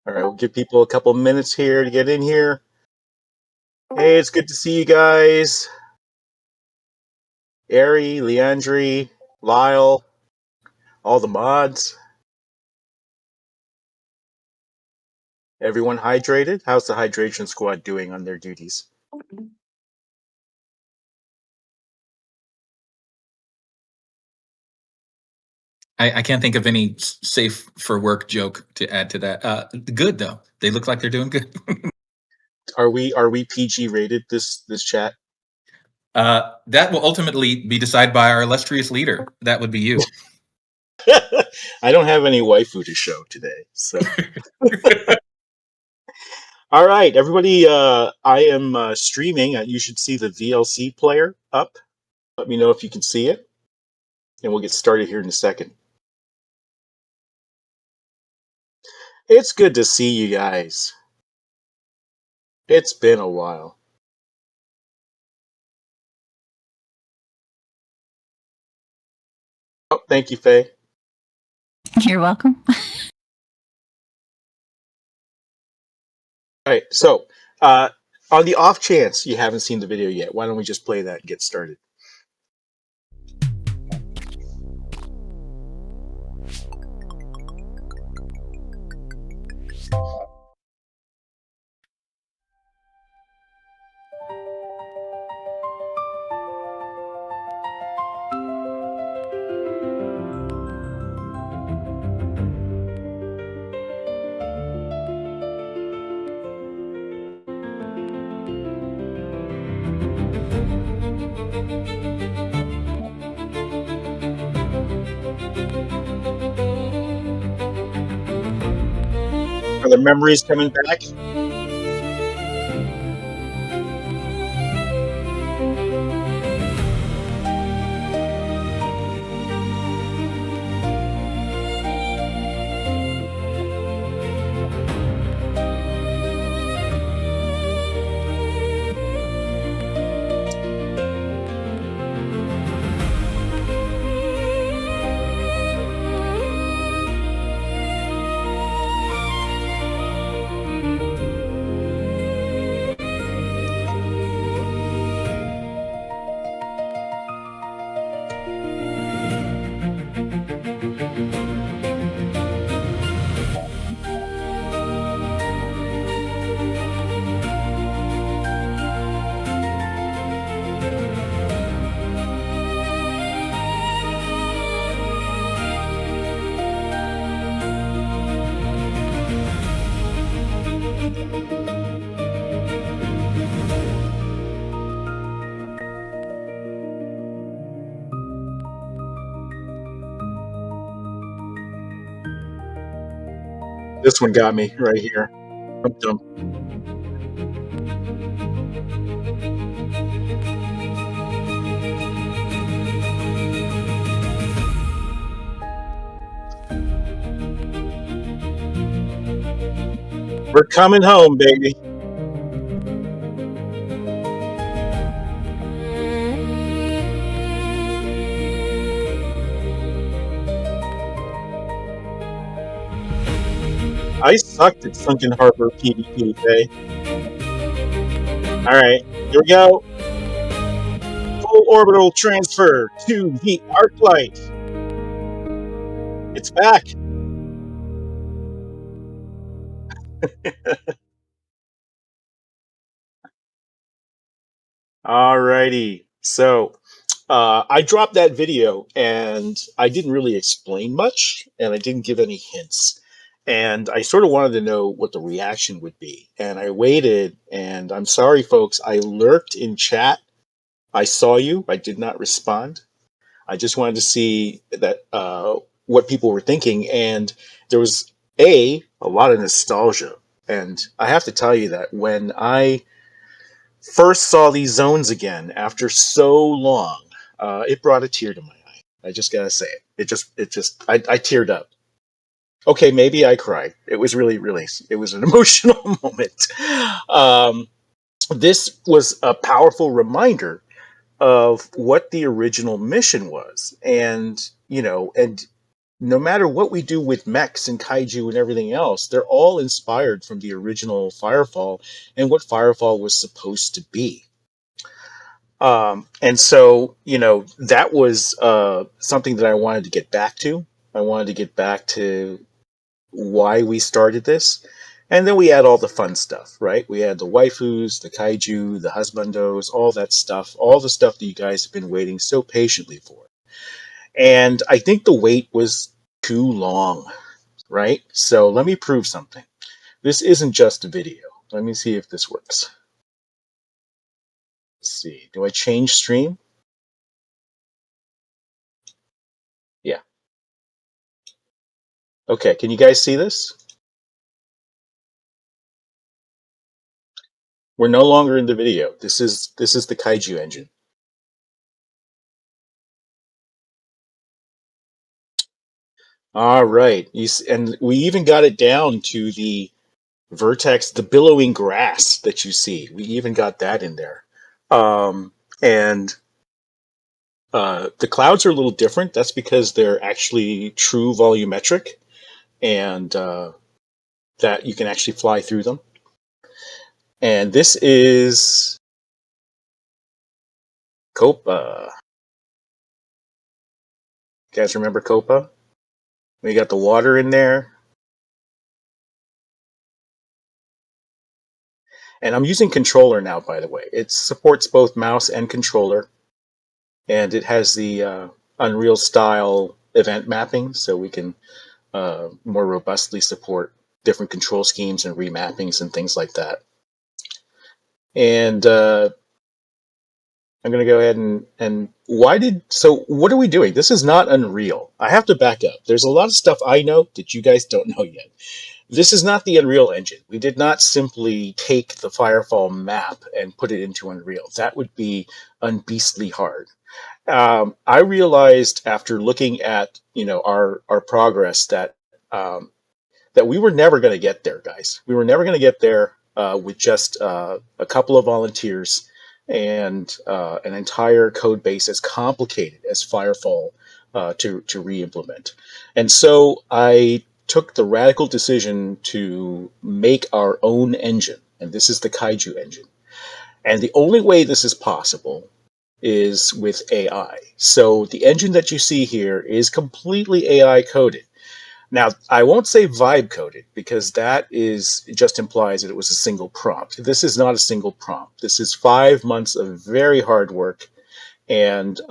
All right, we'll give people a couple minutes here to get in here. Hey, it's good to see you guys. Ari, Leandri, Lyle, all the mods. Everyone hydrated? How's the hydration squad doing on their duties? I can't think of any safe for work joke to add to that. Good though. They look like they're doing good. Are we PG rated this chat? That will ultimately be decided by our illustrious leader. That would be you. I don't have any waifu to show today, so. All right, everybody. I am streaming. You should see the VLC player up. Let me know if you can see it, and we'll get started here in a second. It's good to see you guys. It's been a while. Oh, thank you, Faye. You're welcome. All right, so on the off chance you haven't seen the video yet, why don't we just play that and get started? Are the memories coming back? This one got me right here. I'm dumb. We're coming home, baby. I sucked at Sunken Harbor PvP, Faye. Alright, here we go. Full orbital transfer to the arc light. It's back. Alrighty. So I dropped that video and I didn't really explain much and I didn't give any hints. And I sort of wanted to know what the reaction would be. And I waited, and I'm sorry, folks, I lurked in chat. I saw you. I did not respond. I just wanted to see that what people were thinking. And there was a lot of nostalgia. And I have to tell you that when I first saw these zones again after so long, it brought a tear to my eye. I just gotta say it. I teared up. Okay, maybe I cried. It was it was an emotional moment. Um, this was a powerful reminder of what the original mission was, and no matter what we do with mechs and kaiju and everything else, they're all inspired from the original Firefall and what Firefall was supposed to be. And so, that was something that I wanted to get back to. I wanted to get back to why we started this. And then we had all the fun stuff, right? We had the waifus, the kaiju, the husbandos, all that stuff, all the stuff that you guys have been waiting so patiently for. And I think the wait was too long, right? So let me prove something. This isn't just a video. Let me see if this works. Let's see. Do I change stream? Yeah. Okay, can you guys see this? We're no longer in the video. This is the kaiju engine. All right. And we even got it down to the vertex, the billowing grass that you see. We even got that in there. And the clouds are a little different. That's because they're actually true volumetric, and that you can actually fly through them. And this is Copa. You guys remember Copa? We got the water in there. And I'm using controller now, by the way. It supports both mouse and controller. And it has the Unreal style event mapping, so we can more robustly support different control schemes and remappings and things like that. And I'm going to go ahead and so what are we doing? This is not Unreal. I have to back up. There's a lot of stuff I know that you guys don't know yet. This is not the Unreal Engine. We did not simply take the Firefall map and put it into Unreal. That would be unbeastly hard. I realized after looking at our progress that that we were never going to get there, guys. We were never going to get there with just a couple of volunteers and an entire code base as complicated as Firefall to re-implement. And so I took the radical decision to make our own engine, and this is the Kaiju engine. And the only way this is possible is with AI. So the engine that you see here is completely AI coded. Now, I won't say vibe coded because that just implies that it was a single prompt. This is not a single prompt. This is 5 months of very hard work, and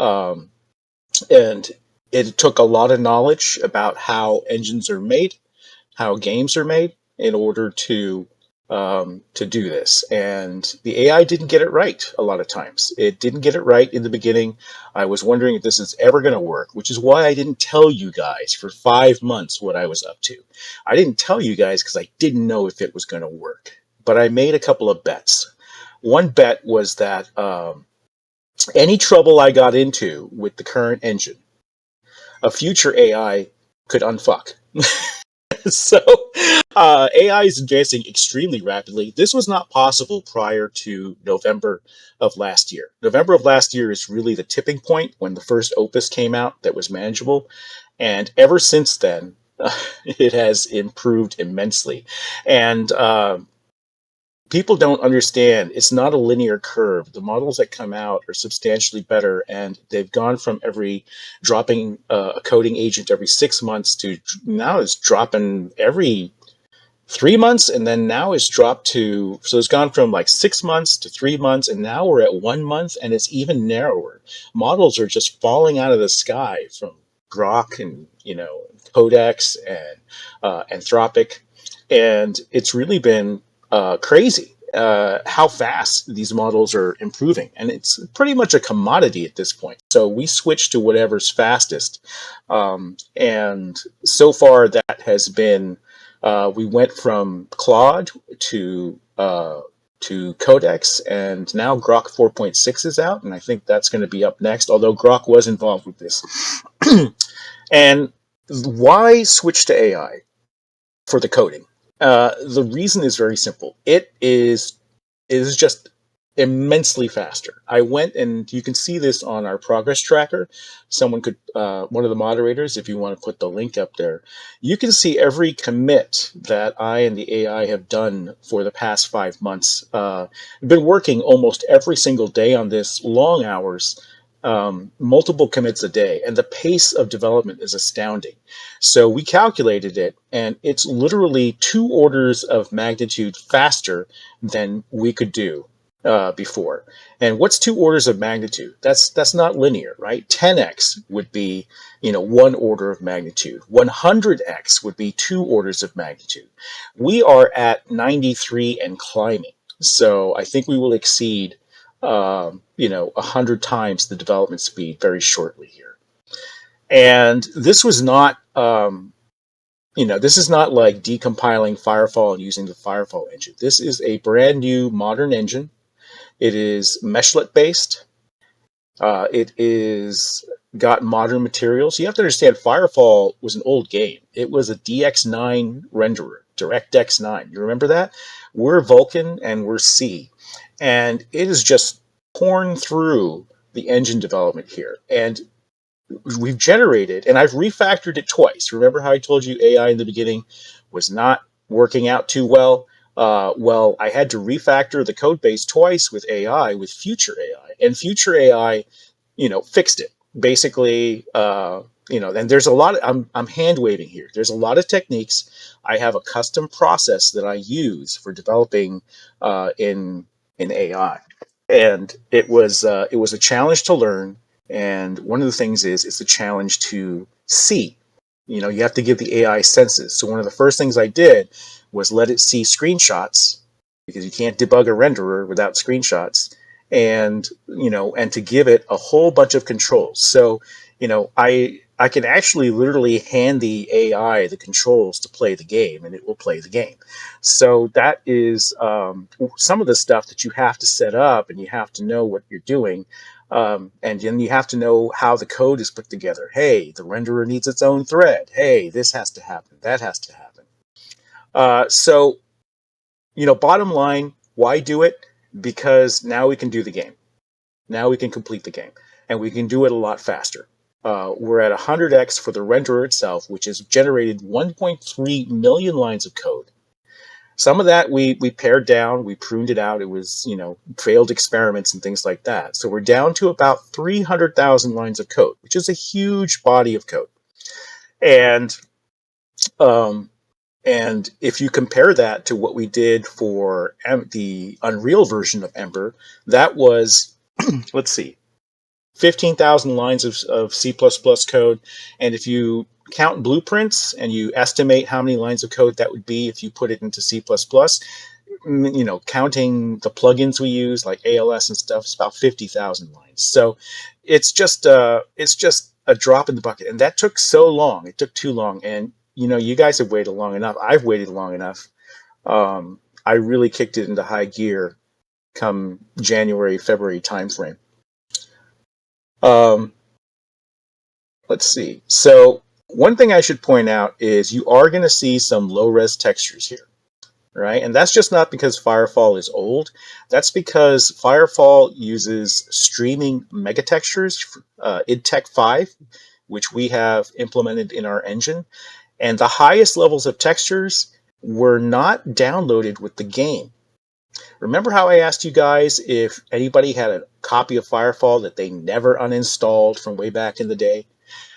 and it took a lot of knowledge about how engines are made, how games are made, in order to do this. And the AI didn't get it right a lot of times. It didn't get it right in the beginning. I was wondering if this is ever going to work, which is why I didn't tell you guys for 5 months what I was up to. I didn't tell you guys because I didn't know if it was going to work. But I made a couple of bets. One bet was that any trouble I got into with the current engine, a future AI could unfuck. So AI is advancing extremely rapidly. This was not possible prior to November of last year. November of last year is really the tipping point when the first opus came out that was manageable. And ever since then, it has improved immensely. And people don't understand it's not a linear curve. The models that come out are substantially better, and they've gone from dropping a coding agent every 6 months to now it's dropping every 3 months, and then now it's dropped to, so it's gone from like 6 months to 3 months, and now we're at 1 month, and it's even narrower. Models are just falling out of the sky from Grok and Codex and Anthropic, and it's really been crazy how fast these models are improving, and it's pretty much a commodity at this point. So we switch to whatever's fastest, and so far that has been. We went from Claude to Codex, and now Grok 4.6 is out, and I think that's going to be up next. Although Grok was involved with this, and why switch to AI for the coding? The reason is very simple. It is just immensely faster. I went, and you can see this on our progress tracker. Someone could, one of the moderators, if you want to put the link up there, you can see every commit that I and the AI have done for the past 5 months. I've been working almost every single day on this, long hours, multiple commits a day, and the pace of development is astounding. So we calculated it, and it's literally 2 orders of magnitude faster than we could do before. And what's 2 orders of magnitude? That's not linear, right? 10x would be, 1 order of magnitude. 100x would be 2 orders of magnitude. We are at 93 and climbing. So I think we will exceed, 100 times the development speed very shortly here. And this was not, this is not like decompiling Firefall and using the Firefall engine. This is a brand new modern engine. It is meshlet based. It is got modern materials. You have to understand, Firefall was an old game. It was a DX9 renderer, DirectX 9. You remember that? We're Vulkan and we're C, and it is just torn through the engine development here. And we've generated, and I've refactored it twice. Remember how I told you AI in the beginning was not working out too well? Well, I had to refactor the code base twice with AI, with Future AI, and Future AI, fixed it. Basically, and there's a lot of, I'm hand waving here. There's a lot of techniques. I have a custom process that I use for developing in AI, and it was a challenge to learn. And one of the things is it's a challenge to see. You have to give the AI senses. So one of the first things I did was let it see screenshots, because you can't debug a renderer without screenshots, and and to give it a whole bunch of controls. So I can actually literally hand the AI the controls to play the game, and it will play the game. So that is some of the stuff that you have to set up, and you have to know what you're doing. And then you have to know how the code is put together. Hey, the renderer needs its own thread. Hey, this has to happen. That has to happen. So, bottom line, why do it? Because now we can do the game. Now we can complete the game. And we can do it a lot faster. We're at 100x for the renderer itself, which has generated 1.3 million lines of code. Some of that we pared down, we pruned it out. It was, failed experiments and things like that. So we're down to about 300,000 lines of code, which is a huge body of code. And if you compare that to what we did for the Unreal version of Ember, that was, let's see, 15,000 lines of C++ code. And if you count blueprints and you estimate how many lines of code that would be if you put it into C++, counting the plugins we use like ALS and stuff, it's about 50,000 lines. So it's just a drop in the bucket. And that took so long. It took too long. And you guys have waited long enough. I've waited long enough. I really kicked it into high gear come January, February timeframe. Let's see. So one thing I should point out is you are going to see some low-res textures here, right? And that's just not because Firefall is old. That's because Firefall uses streaming megatextures, idTech 5, which we have implemented in our engine. And the highest levels of textures were not downloaded with the game. Remember how I asked you guys if anybody had a copy of Firefall that they never uninstalled from way back in the day?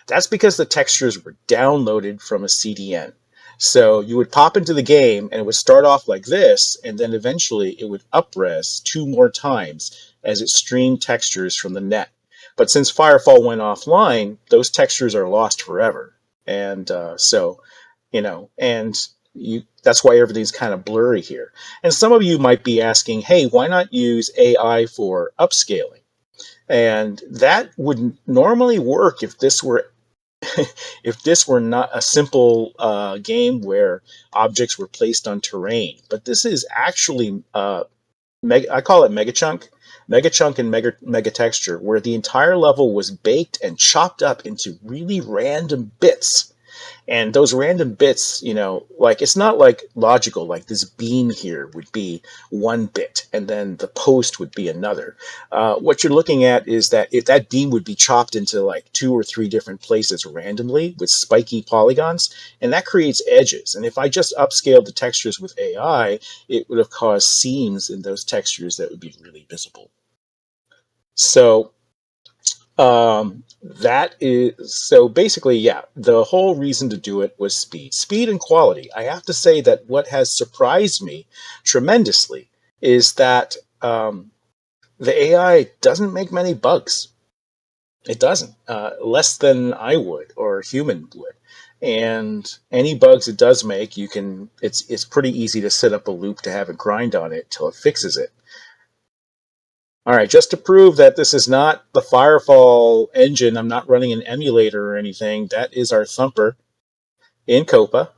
That's because the textures were downloaded from a CDN. So you would pop into the game and it would start off like this, and then eventually it would upres 2 more times as it streamed textures from the net. But since Firefall went offline, those textures are lost forever. And that's why everything's kind of blurry here. And some of you might be asking, hey, why not use AI for upscaling? And that would normally work if this were not a simple game where objects were placed on terrain. But this is actually I call it megachunk and mega texture, where the entire level was baked and chopped up into really random bits. And those random bits, like it's not like logical, like this beam here would be one bit and then the post would be another. What you're looking at is that if that beam would be chopped into like two or three different places randomly with spiky polygons, and that creates edges. And if I just upscaled the textures with AI, it would have caused seams in those textures that would be really visible. So that is so basically, yeah, the whole reason to do it was speed and quality. I have to say that what has surprised me tremendously is that the AI doesn't make many bugs. It doesn't, less than I would or a human would. And any bugs it does make, it's pretty easy to set up a loop to have it grind on it till it fixes it. All right, just to prove that this is not the Firefall engine, I'm not running an emulator or anything. That is our thumper in Copa.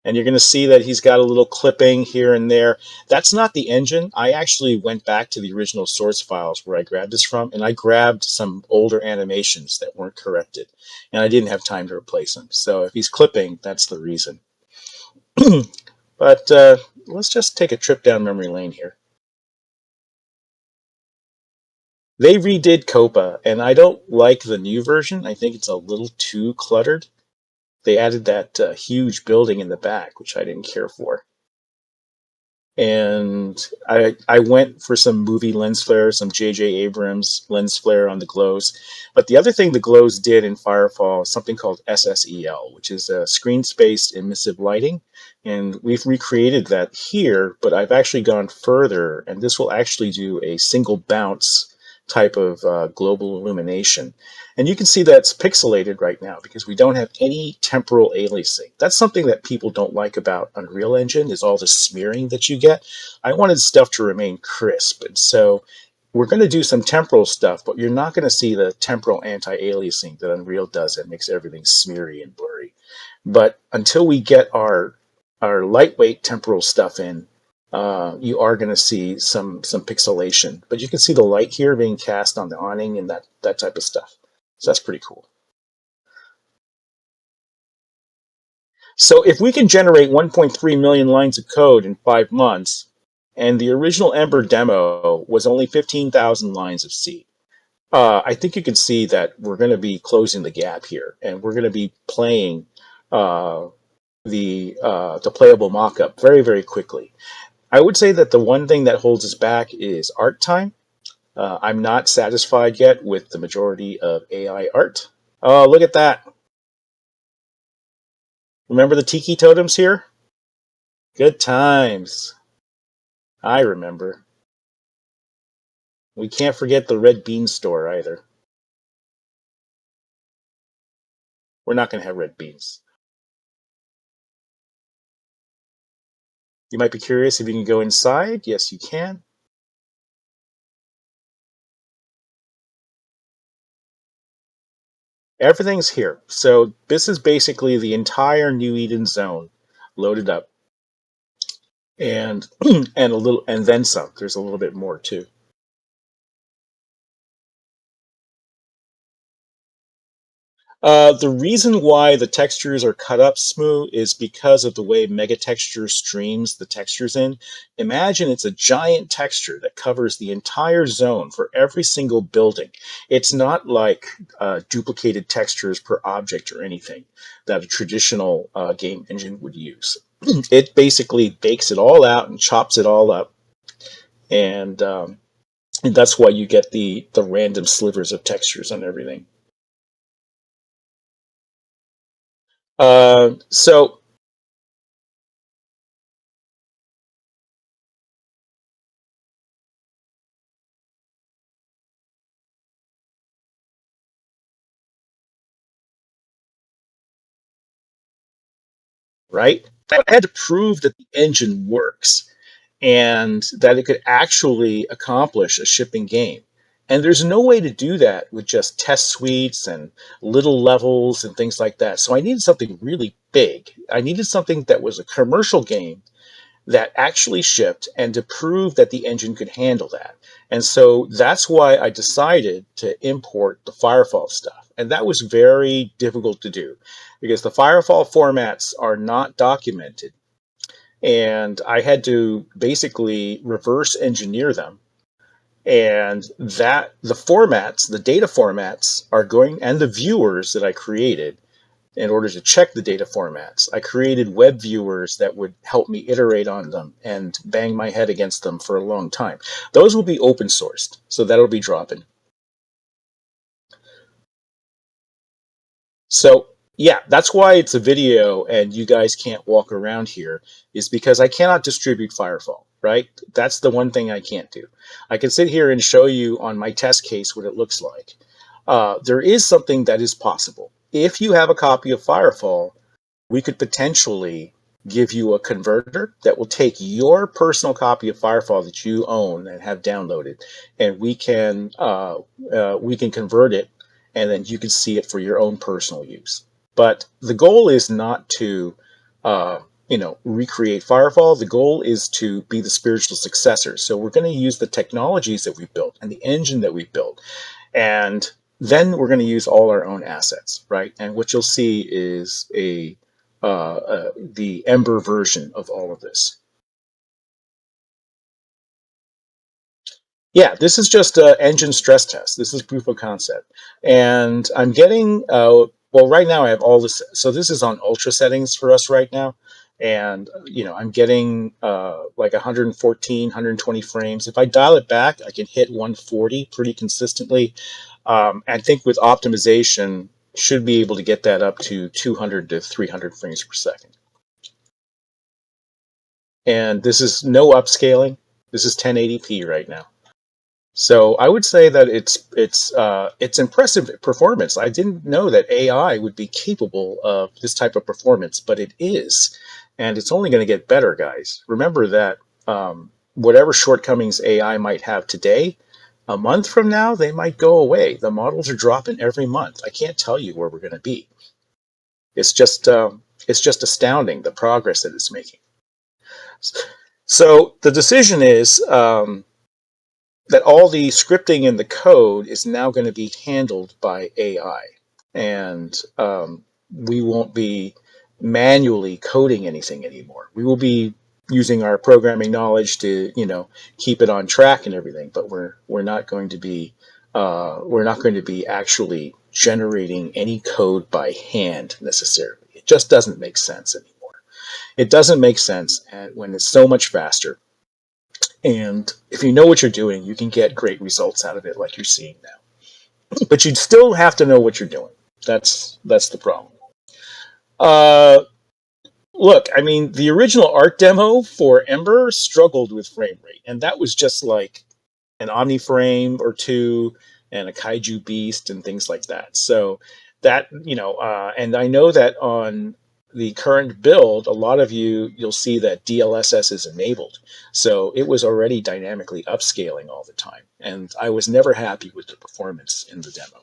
And you're going to see that he's got a little clipping here and there. That's not the engine. I actually went back to the original source files where I grabbed this from, and I grabbed some older animations that weren't corrected. And I didn't have time to replace them. So if he's clipping, that's the reason. But let's just take a trip down memory lane here. They redid Copa, and I don't like the new version. I think it's a little too cluttered. They added that huge building in the back, which I didn't care for. And I went for some movie lens flare, some J.J. Abrams lens flare on the glows. But the other thing the glows did in Firefall is something called SSEL, which is a screen-spaced emissive lighting. And we've recreated that here, but I've actually gone further, and this will actually do a single bounce type of global illumination. And you can see that's pixelated right now because we don't have any temporal aliasing. That's something that people don't like about Unreal Engine, is all the smearing that you get. I wanted stuff to remain crisp, and so we're going to do some temporal stuff, but you're not going to see the temporal anti-aliasing that Unreal does that makes everything smeary and blurry. But until we get our lightweight temporal stuff in, you are going to see some pixelation. But you can see the light here being cast on the awning and that type of stuff. So that's pretty cool. So if we can generate 1.3 million lines of code in 5 months, and the original Ember demo was only 15,000 lines of C, I think you can see that we're going to be closing the gap here, and we're going to be playing the playable mockup very, very quickly. I would say that the one thing that holds us back is art time. I'm not satisfied yet with the majority of AI art. Oh, look at that. Remember the tiki totems here? Good times. I remember. We can't forget the red bean store either. We're not going to have red beans. You might be curious if you can go inside. Yes, you can. Everything's here. So this is basically the entire New Eden zone loaded up. And and a little, and then some. There's a little bit more too. The reason why the textures are cut up smooth is because of the way Megatexture streams the textures in. Imagine it's a giant texture that covers the entire zone for every single building. It's not like duplicated textures per object or anything that a traditional game engine would use. It basically bakes it all out and chops it all up, and that's why you get the random slivers of textures on everything. So right? I had to prove that the engine works and that it could actually accomplish a shipping game. And there's no way to do that with just test suites and little levels and things like that. So I needed something really big. I needed something that was a commercial game that actually shipped and to prove that the engine could handle that. And so that's why I decided to import the Firefall stuff. And that was very difficult to do because the Firefall formats are not documented. And I had to basically reverse engineer them. And that the formats, the data formats are going, and the viewers that I created in order to check the data formats. I created web viewers that would help me iterate on them and bang my head against them for a long time. Those will be open sourced, so that'll be dropping. So yeah, that's why it's a video and you guys can't walk around here, is because I cannot distribute Firefall, right? That's the one thing I can't do. I can sit here and show you on my test case what it looks like. There is something that is possible. If you have a copy of Firefall, we could potentially give you a converter that will take your personal copy of Firefall that you own and have downloaded, and we can convert it, and then you can see it for your own personal use. But the goal is not to, recreate Firefall. The goal is to be the spiritual successor. So we're going to use the technologies that we've built and the engine that we've built, and then we're going to use all our own assets, right? And what you'll see is the Ember version of all of this. Yeah, this is just an engine stress test. This is proof of concept. And I'm getting, well, right now I have all this. So this is on ultra settings for us right now. And, I'm getting like 114, 120 frames. If I dial it back, I can hit 140 pretty consistently. I think with optimization, should be able to get that up to 200 to 300 frames per second. And this is no upscaling. This is 1080p right now. So I would say that it's impressive performance. I didn't know that AI would be capable of this type of performance, but it is, and it's only going to get better, guys. Remember that whatever shortcomings AI might have today, a month from now they might go away. The models are dropping every month. I can't tell you where we're going to be. It's just astounding the progress that it's making. So the decision is. That all the scripting and the code is now going to be handled by AI. And we won't be manually coding anything anymore. We will be using our programming knowledge to, keep it on track and everything. But we're not going to be actually generating any code by hand necessarily. It just doesn't make sense anymore. It doesn't make sense when it's so much faster. And if you know what you're doing, you can get great results out of it like you're seeing now. But you'd still have to know what you're doing. That's the problem. Look, I mean, the original art demo for Ember struggled with frame rate, and that was just like an Omniframe or two and a Kaiju Beast and things like that. So that, and I know that on the current build, a lot of you'll see that DLSS is enabled. So it was already dynamically upscaling all the time. And I was never happy with the performance in the demo.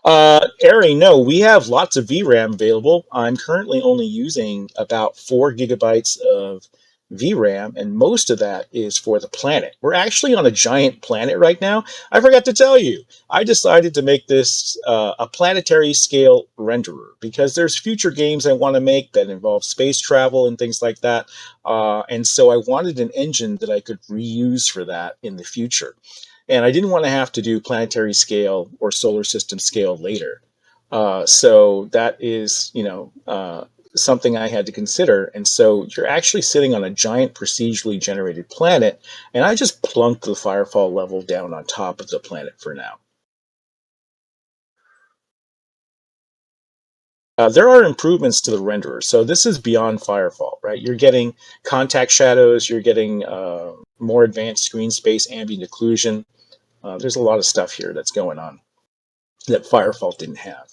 Ari, no, we have lots of VRAM available. I'm currently only using about 4 GB of VRAM, and most of that is for the planet. We're actually on a giant planet right now. I forgot to tell you, I decided to make this a planetary scale renderer because there's future games I want to make that involve space travel and things like that. And so I wanted an engine that I could reuse for that in the future. And I didn't want to have to do planetary scale or solar system scale later. So that is, something I had to consider. And so you're actually sitting on a giant procedurally generated planet, and I just plunked the Firefall level down on top of the planet for now. There are improvements to the renderer. So this is beyond Firefall, right? You're getting contact shadows, you're getting more advanced screen space ambient occlusion. There's a lot of stuff here that's going on that Firefall didn't have.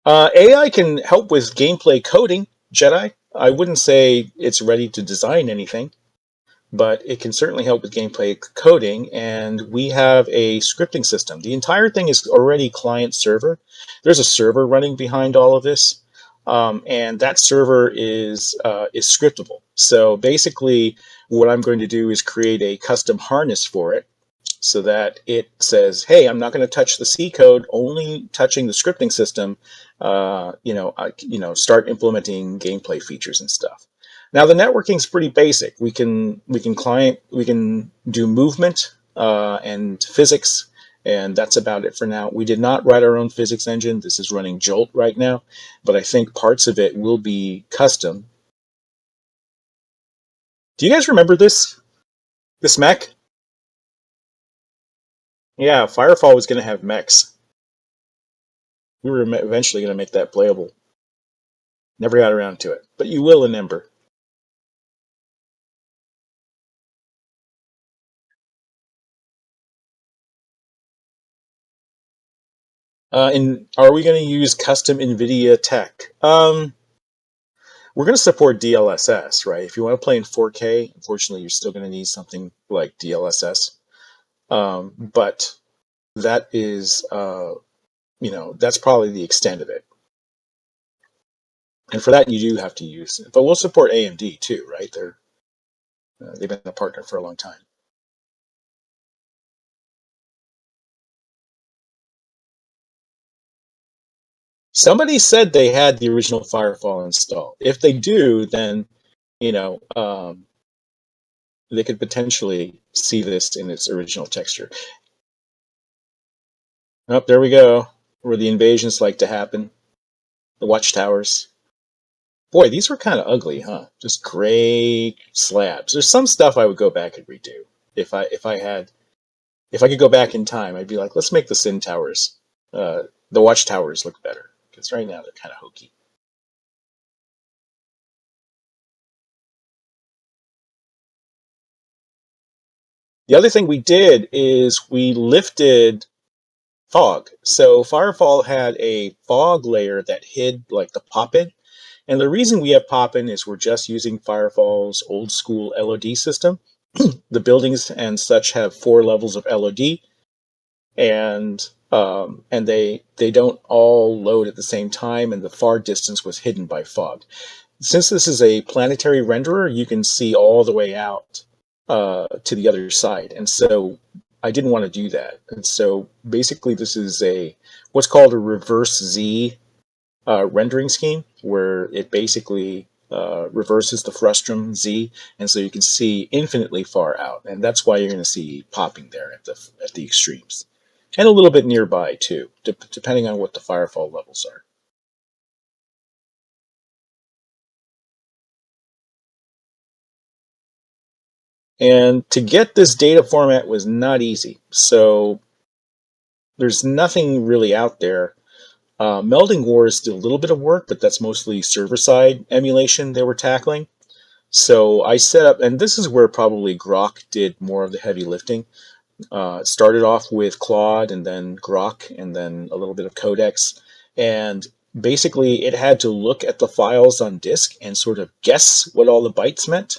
AI can help with gameplay coding, Jedi. I wouldn't say it's ready to design anything. but it can certainly help with gameplay coding. And we have a scripting system. The entire thing is already client server. There's a server running behind all of this, and that server is scriptable. So basically, what I'm going to do is create a custom harness for it, so that it says, "Hey, I'm not going to touch the C code, only touching the scripting system." Start implementing gameplay features and stuff. Now the networking is pretty basic. We can do movement and physics, and that's about it for now. We did not write our own physics engine. This is running Jolt right now, but I think parts of it will be custom. Do you guys remember this mech? Yeah, Firefall was going to have mechs. We were eventually going to make that playable. Never got around to it, but you will in Ember. Are we going to use custom NVIDIA tech? We're going to support DLSS, right? If you want to play in 4K, unfortunately, you're still going to need something like DLSS. But that is, that's probably the extent of it. And for that, you do have to use it. But we'll support AMD too, right? They've been a partner for a long time. Somebody said they had the original Firefall installed. If they do, then they could potentially see this in its original texture. Oh, there we go, where the invasions like to happen. The watchtowers. Boy, these were kind of ugly, huh? Just gray slabs. There's some stuff I would go back and redo. If I could go back in time, I'd be like, let's make the Sin Towers, the watchtowers look better, because right now they're kind of hokey. The other thing we did is we lifted fog. So Firefall had a fog layer that hid like the pop-in. And the reason we have pop-in is we're just using Firefall's old school LOD system. The buildings and such have 4 levels of LOD, and they don't all load at the same time, and the far distance was hidden by fog. Since this is a planetary renderer, you can see all the way out to the other side, and so I didn't want to do that. And so basically, this is what's called a reverse Z rendering scheme, where it basically reverses the frustum Z, and so you can see infinitely far out, and that's why you're going to see popping there at the extremes, and a little bit nearby too, depending on what the Firefall levels are. And to get this data format was not easy, so there's nothing really out there. Melding Wars did a little bit of work, but that's mostly server-side emulation they were tackling. So I set up, and this is where probably Grok did more of the heavy lifting. It started off with Claude, and then Grok, and then a little bit of Codex. And basically, it had to look at the files on disk and sort of guess what all the bytes meant.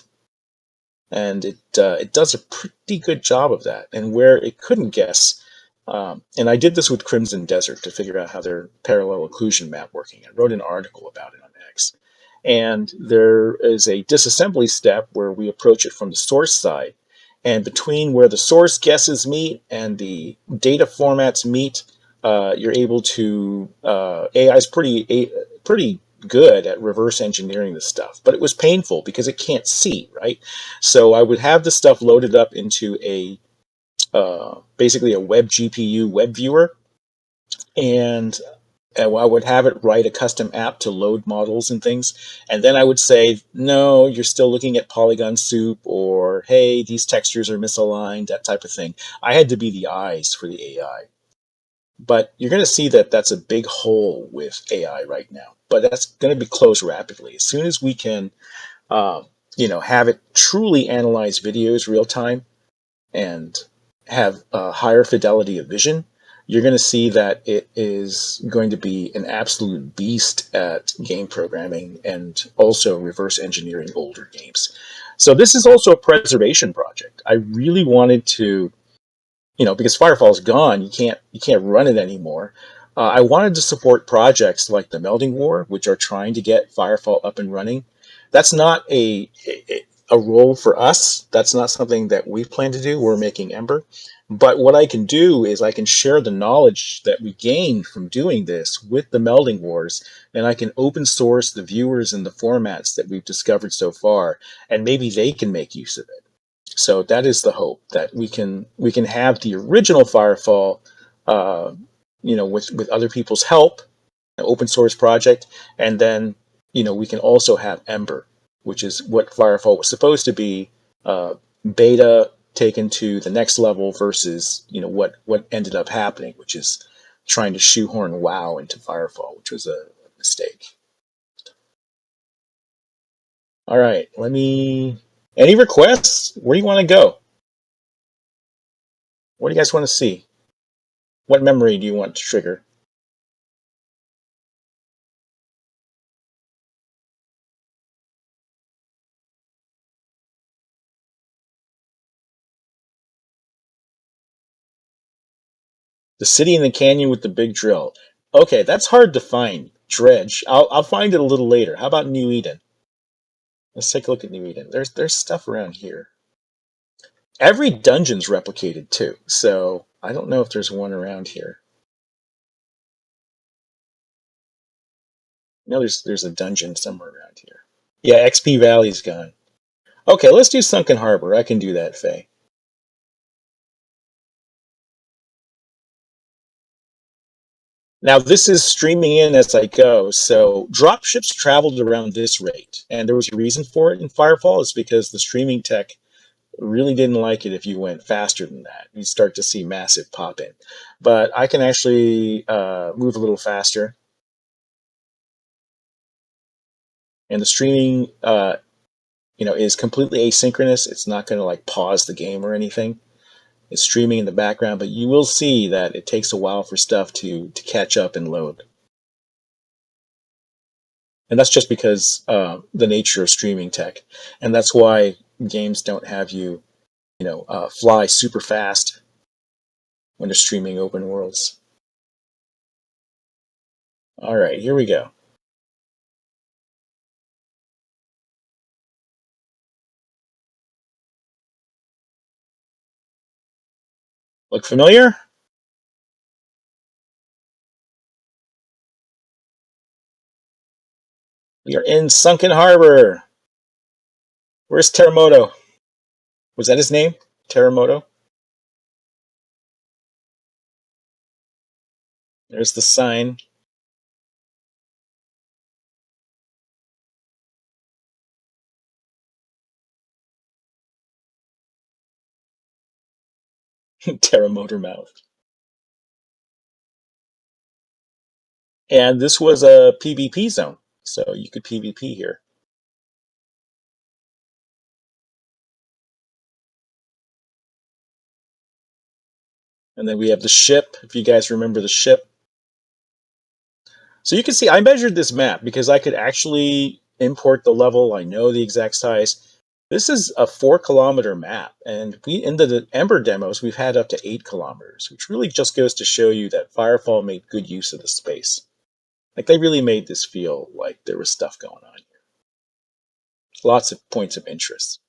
And it does a pretty good job of that. And where it couldn't guess, and I did this with Crimson Desert to figure out how their parallel occlusion map working. I wrote an article about it on X. And there is a disassembly step where we approach it from the source side. And between where the source guesses meet and the data formats meet, you're able to, AI is pretty good at reverse engineering this stuff, but it was painful because it can't see, right? So I would have the stuff loaded up into basically a web GPU web viewer, and I would have it write a custom app to load models and things. And then I would say, no, you're still looking at polygon soup, or hey, these textures are misaligned, that type of thing. I had to be the eyes for the AI. But you're going to see that that's a big hole with AI right now. But that's going to be closed rapidly. As soon as we can, have it truly analyze videos real time and have a higher fidelity of vision, you're going to see that it is going to be an absolute beast at game programming and also reverse engineering older games. So this is also a preservation project. I really wanted to, because Firefall's gone, you can't run it anymore. I wanted to support projects like the Melding War, which are trying to get Firefall up and running. That's not a role for us. That's not something that we plan to do. We're making Ember. But what I can do is I can share the knowledge that we gained from doing this with the Melding Wars, and I can open source the viewers and the formats that we've discovered so far, and maybe they can make use of it. So that is the hope, that we can have the original Firefall, uh, with other people's help, an open source project, and then we can also have Ember, which is what Firefall was supposed to be, beta taken to the next level versus what ended up happening, which is trying to shoehorn WoW into Firefall, which was a mistake. All right, let me. Any requests? Where do you want to go? What do you guys want to see? What memory do you want to trigger? The city in the canyon with the big drill. Okay, that's hard to find. Dredge. I'll find it a little later. How about New Eden? Let's take a look at New Eden. There's stuff around here. Every dungeon's replicated too, so I don't know if there's one around here. No, there's a dungeon somewhere around here. Yeah, XP Valley's gone. Okay, let's do Sunken Harbor. I can do that, Faye. Now, this is streaming in as I go, so dropships traveled around this rate, and there was a reason for it in Firefall. It's because the streaming tech really didn't like it if you went faster than that. You start to see massive pop in. But I can actually move a little faster, and the streaming, is completely asynchronous. It's not going to like pause the game or anything. It's streaming in the background, but you will see that it takes a while for stuff to catch up and load. And that's just because the nature of streaming tech, and that's why games don't have you, fly super fast when they're streaming open worlds. All right, here we go. Look familiar? We are in Sunken Harbor. Where's Teramoto? Was that his name? Teramoto? There's the sign. Teramotor mouth. And this was a PvP zone, so you could PvP here. And then we have the ship, if you guys remember the ship. So you can see I measured this map because I could actually import the level. I know the exact size. This is a 4-kilometer map, and in the Ember demos we've had up to 8 kilometers, which really just goes to show you that Firefall made good use of the space. Like they really made this feel like there was stuff going on here. Lots of points of interest.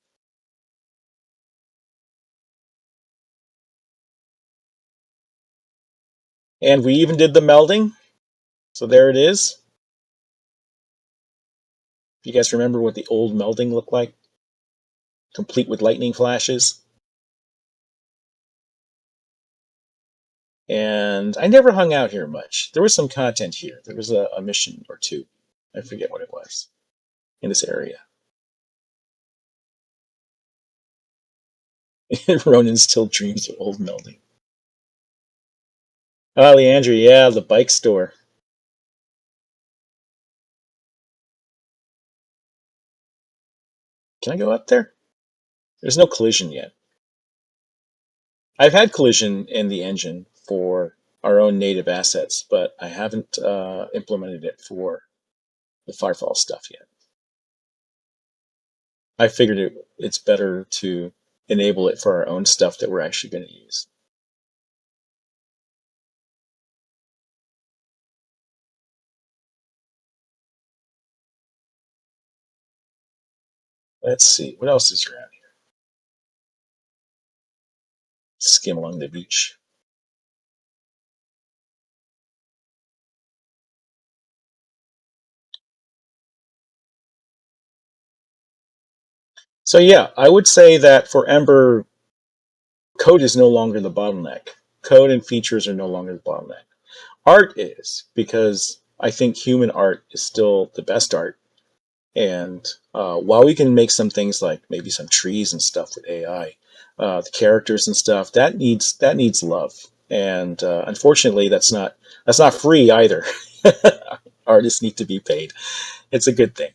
And we even did the melding. So there it is. If you guys remember what the old melding looked like, complete with lightning flashes. And I never hung out here much. There was some content here. There was a mission or two. I forget what it was in this area. Ronan still dreams of old melding. Oh, Leandra, yeah, the bike store. Can I go up there? There's no collision yet. I've had collision in the engine for our own native assets, but I haven't implemented it for the Firefall stuff yet. I figured it's better to enable it for our own stuff that we're actually going to use. Let's see, what else is around here? Skim along the beach. So yeah, I would say that for Ember, code is no longer the bottleneck. Code and features are no longer the bottleneck. Art is, because I think human art is still the best art. And while we can make some things like maybe some trees and stuff with AI, the characters and stuff that needs love. And unfortunately, that's not free either. Artists need to be paid. It's a good thing.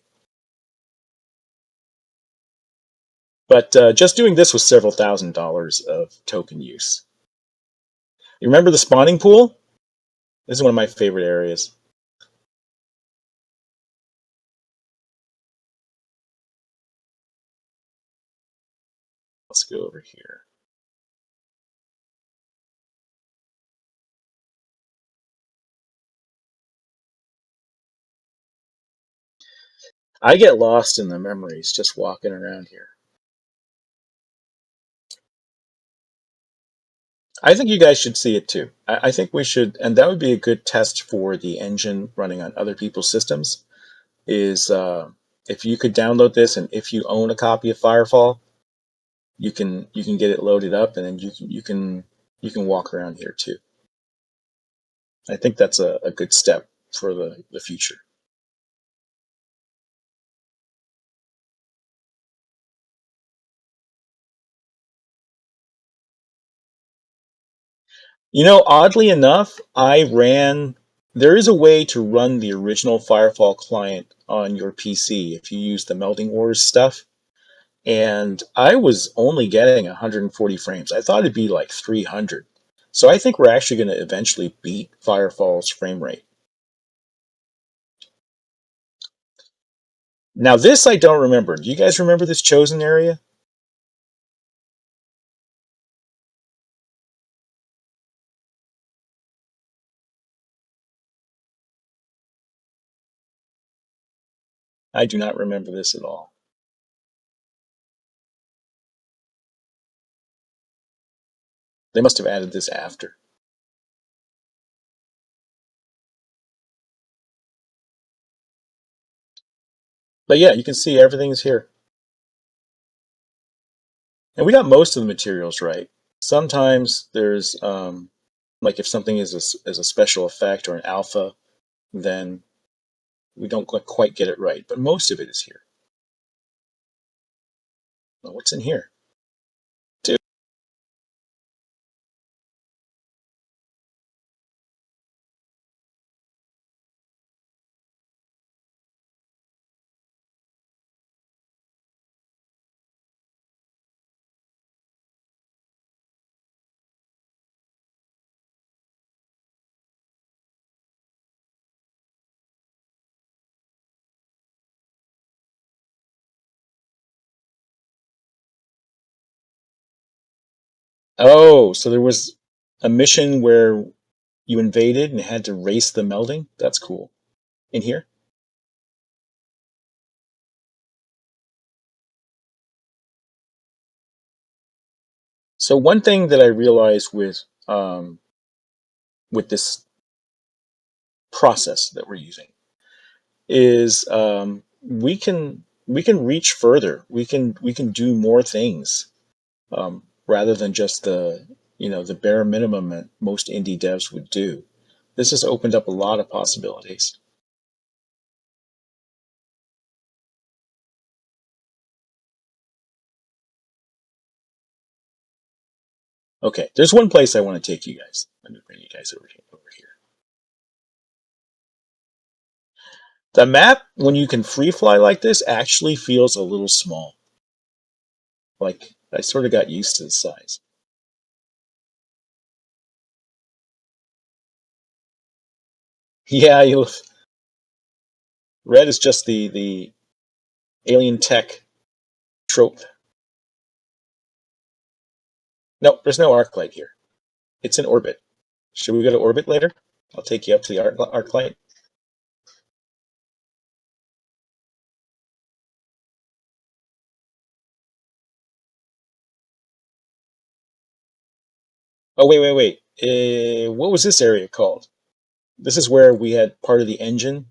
But just doing this was several $1,000s of token use. You remember the spawning pool? This is one of my favorite areas. Let's go over here. I get lost in the memories just walking around here. I think you guys should see it too. I think we should, and that would be a good test for the engine running on other people's systems. Is if you could download this, and if you own a copy of Firefall, you can get it loaded up, and then you can walk around here too. I think that's a good step for the future. Oddly enough, there is a way to run the original Firefall client on your PC if you use the Melding Wars stuff. And I was only getting 140 frames. I thought it'd be like 300. So I think we're actually going to eventually beat Firefall's frame rate. Now, this I don't remember. Do you guys remember this chosen area? I do not remember this at all. They must have added this after. But yeah, you can see everything's here. And we got most of the materials right. Sometimes there's, like if something is a special effect or an alpha, then we don't quite get it right. But most of it is here. Well, what's in here? Dude. Oh, so there was a mission where you invaded and had to race the melding? That's cool. In here? So one thing that I realized with this process that we're using is we can reach further. We can do more things rather than just the bare minimum that most indie devs would do. This has opened up a lot of possibilities. Okay, there's one place I want to take you guys. Let me bring you guys over here. The map, when you can free fly like this, actually feels a little small. Like, I sort of got used to the size. Yeah, red is just the alien tech trope. No, there's no arc light here. It's in orbit. Should we go to orbit later? I'll take you up to the arc light. Oh, wait. What was this area called? This is where we had part of the engine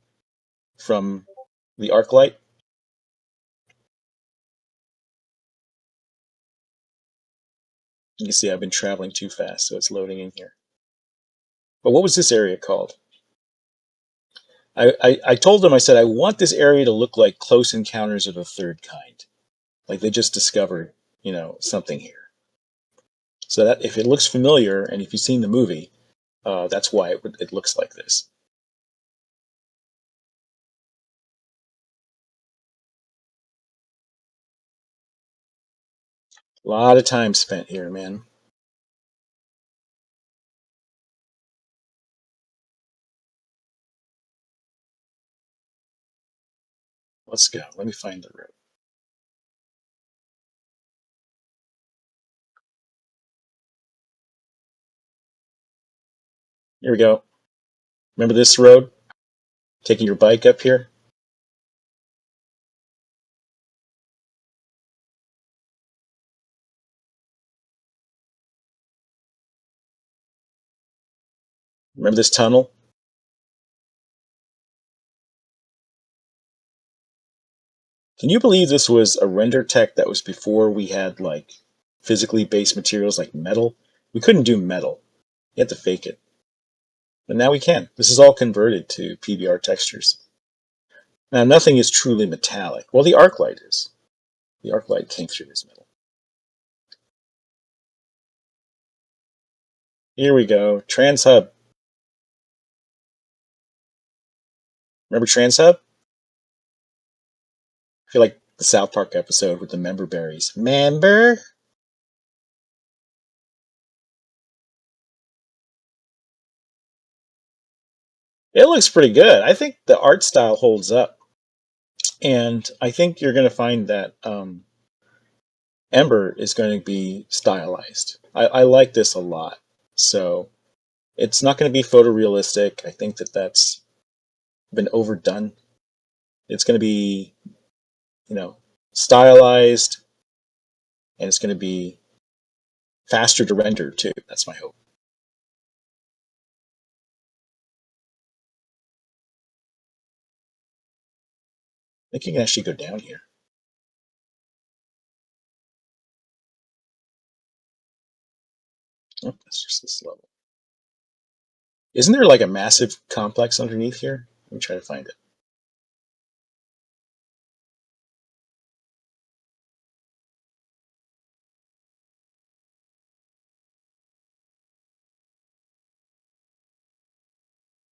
from the arc light. You can see I've been traveling too fast, so it's loading in here. But what was this area called? I told them, I said, I want this area to look like Close Encounters of the Third Kind. Like they just discovered, something here. So that if it looks familiar, and if you've seen the movie, that's why it looks like this. A lot of time spent here, man. Let's go. Let me find the road. Here we go. Remember this road? Taking your bike up here? Remember this tunnel? Can you believe this was a render tech that was before we had like physically based materials like metal? We couldn't do metal. You had to fake it. But now we can. This is all converted to PBR textures. Now nothing is truly metallic. Well, the arc light is. The arc light came through this metal. Here we go. TransHub. Remember TransHub? I feel like the South Park episode with the member berries. Member? It looks pretty good. I think the art style holds up. And I think you're going to find that Ember is going to be stylized. I like this a lot. So it's not going to be photorealistic. I think that's been overdone. It's going to be, stylized, and it's going to be faster to render too. That's my hope. I think you can actually go down here. Oh, that's just this level. Isn't there like a massive complex underneath here? Let me try to find it.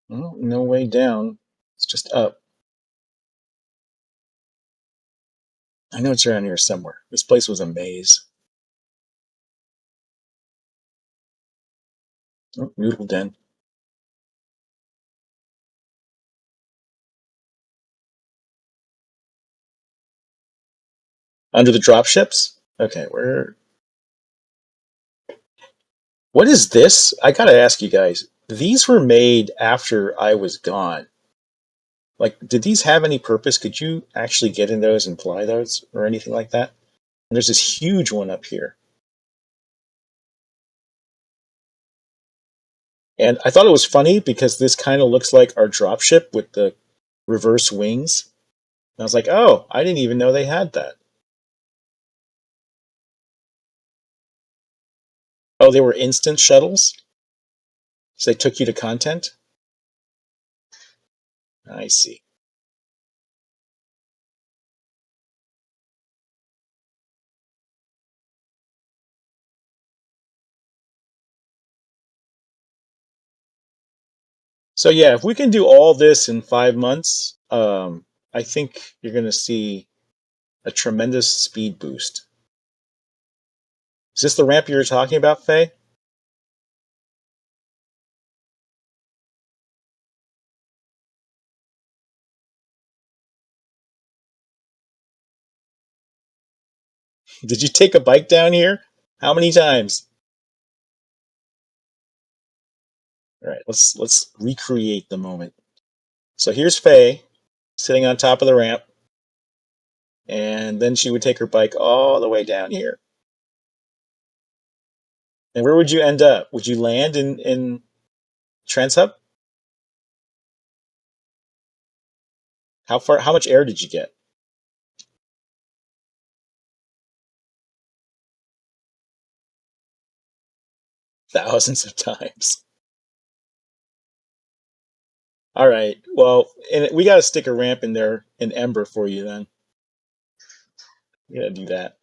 Oh, no way down. It's just up. I know it's around here somewhere. This place was a maze. Oh, Noodle Den. Under the dropships? Okay, where? What is this? I gotta ask you guys. These were made after I was gone. Like, did these have any purpose? Could you actually get in those and fly those or anything like that? And there's this huge one up here. And I thought it was funny because this kind of looks like our dropship with the reverse wings. And I was like, oh, I didn't even know they had that. Oh, they were instant shuttles? So they took you to content? I see. So yeah, if we can do all this in 5 months, I think you're going to see a tremendous speed boost. Is this the ramp you were talking about, Faye? Did you take a bike down here? How many times? All right, let's recreate the moment. So here's Faye sitting on top of the ramp, and then she would take her bike all the way down here. And where would you end up? Would you land in Transup? How far? How much air did you get? Thousands of times. All right. Well, and we got to stick a ramp in there in Ember for you then. We got to do that.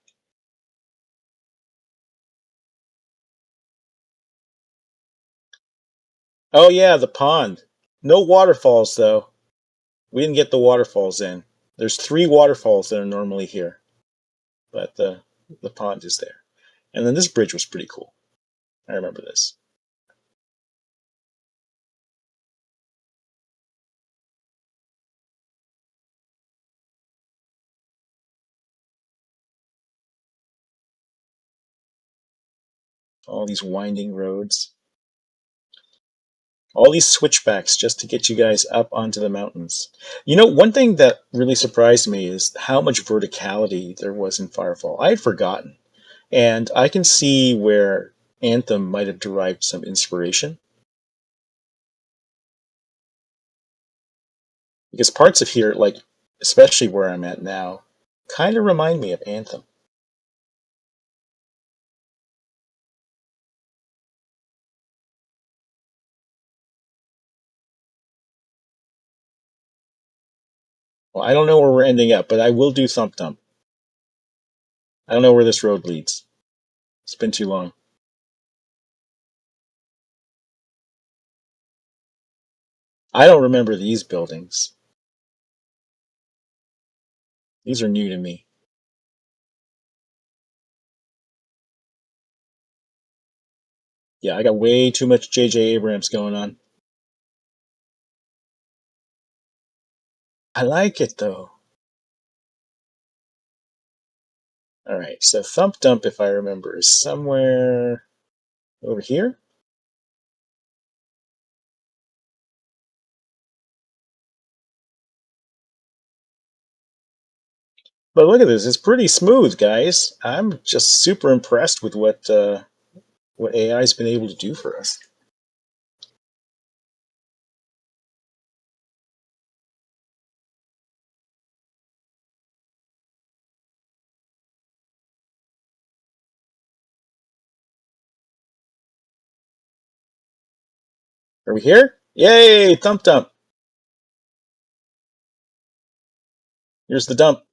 Oh yeah, the pond. No waterfalls though. We didn't get the waterfalls in. There's 3 waterfalls that are normally here, but the pond is there. And then this bridge was pretty cool. I remember this. All these winding roads. All these switchbacks just to get you guys up onto the mountains. You know, one thing that really surprised me is how much verticality there was in Firefall. I had forgotten. And I can see where Anthem might have derived some inspiration. Because parts of here, like especially where I'm at now, kind of remind me of Anthem. Well, I don't know where we're ending up, but I will do Thump Dump. I don't know where this road leads. It's been too long. I don't remember these buildings. These are new to me. Yeah, I got way too much J.J. Abrams going on. I like it though. All right, so Thump Dump, if I remember, is somewhere over here. But look at this; it's pretty smooth, guys. I'm just super impressed with what AI's been able to do for us. Are we here? Yay! Thump Dump. Here's the dump.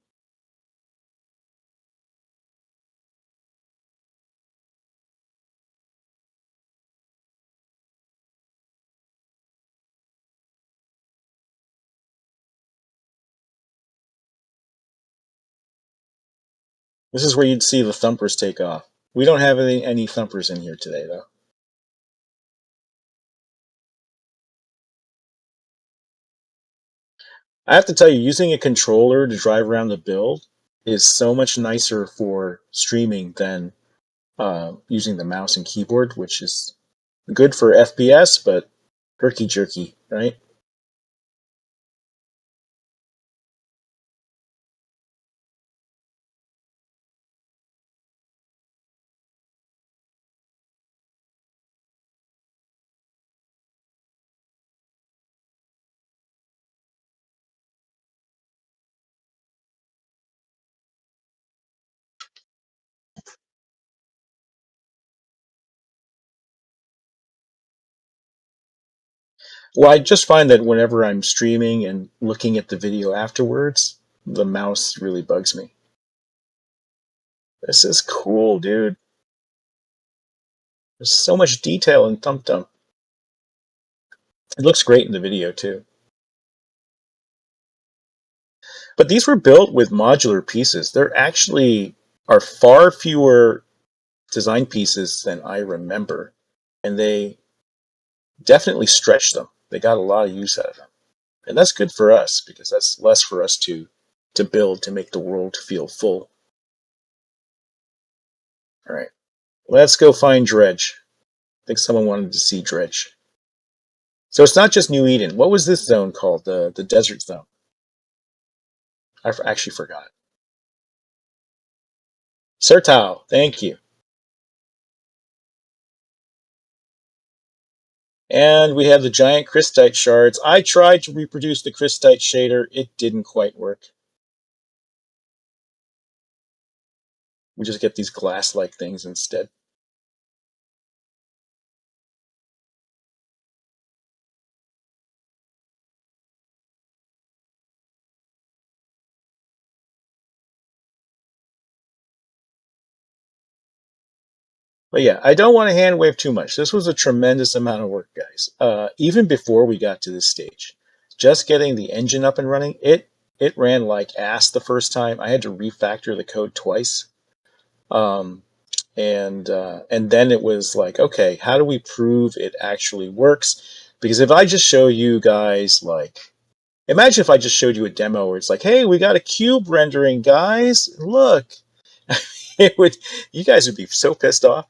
This is where you'd see the thumpers take off. We don't have any thumpers in here today, though. I have to tell you, using a controller to drive around the build is so much nicer for streaming than using the mouse and keyboard, which is good for FPS, but herky jerky, right? Well, I just find that whenever I'm streaming and looking at the video afterwards, the mouse really bugs me. This is cool, dude. There's so much detail in Thump Dump. It looks great in the video, too. But these were built with modular pieces. There actually are far fewer design pieces than I remember. And they definitely stretched them. They got a lot of use out of them. And that's good for us because that's less for us to build to make the world feel full. All right, let's go find Dredge. I think someone wanted to see Dredge. So it's not just New Eden. What was this zone called? The desert zone. I actually forgot. Sertao, thank you. And we have the giant crystite shards. I tried to reproduce the crystite shader. It didn't quite work. We just get these glass-like things instead. But yeah, I don't want to hand wave too much. This was a tremendous amount of work, guys. Even before we got to this stage, just getting the engine up and running, it ran like ass the first time. I had to refactor the code twice. Um, and then it was like, okay, how do we prove it actually works? Because if I just show you guys, like, imagine if I just showed you a demo where it's like, hey, we got a cube rendering, guys, look. It would, you guys would be so pissed off.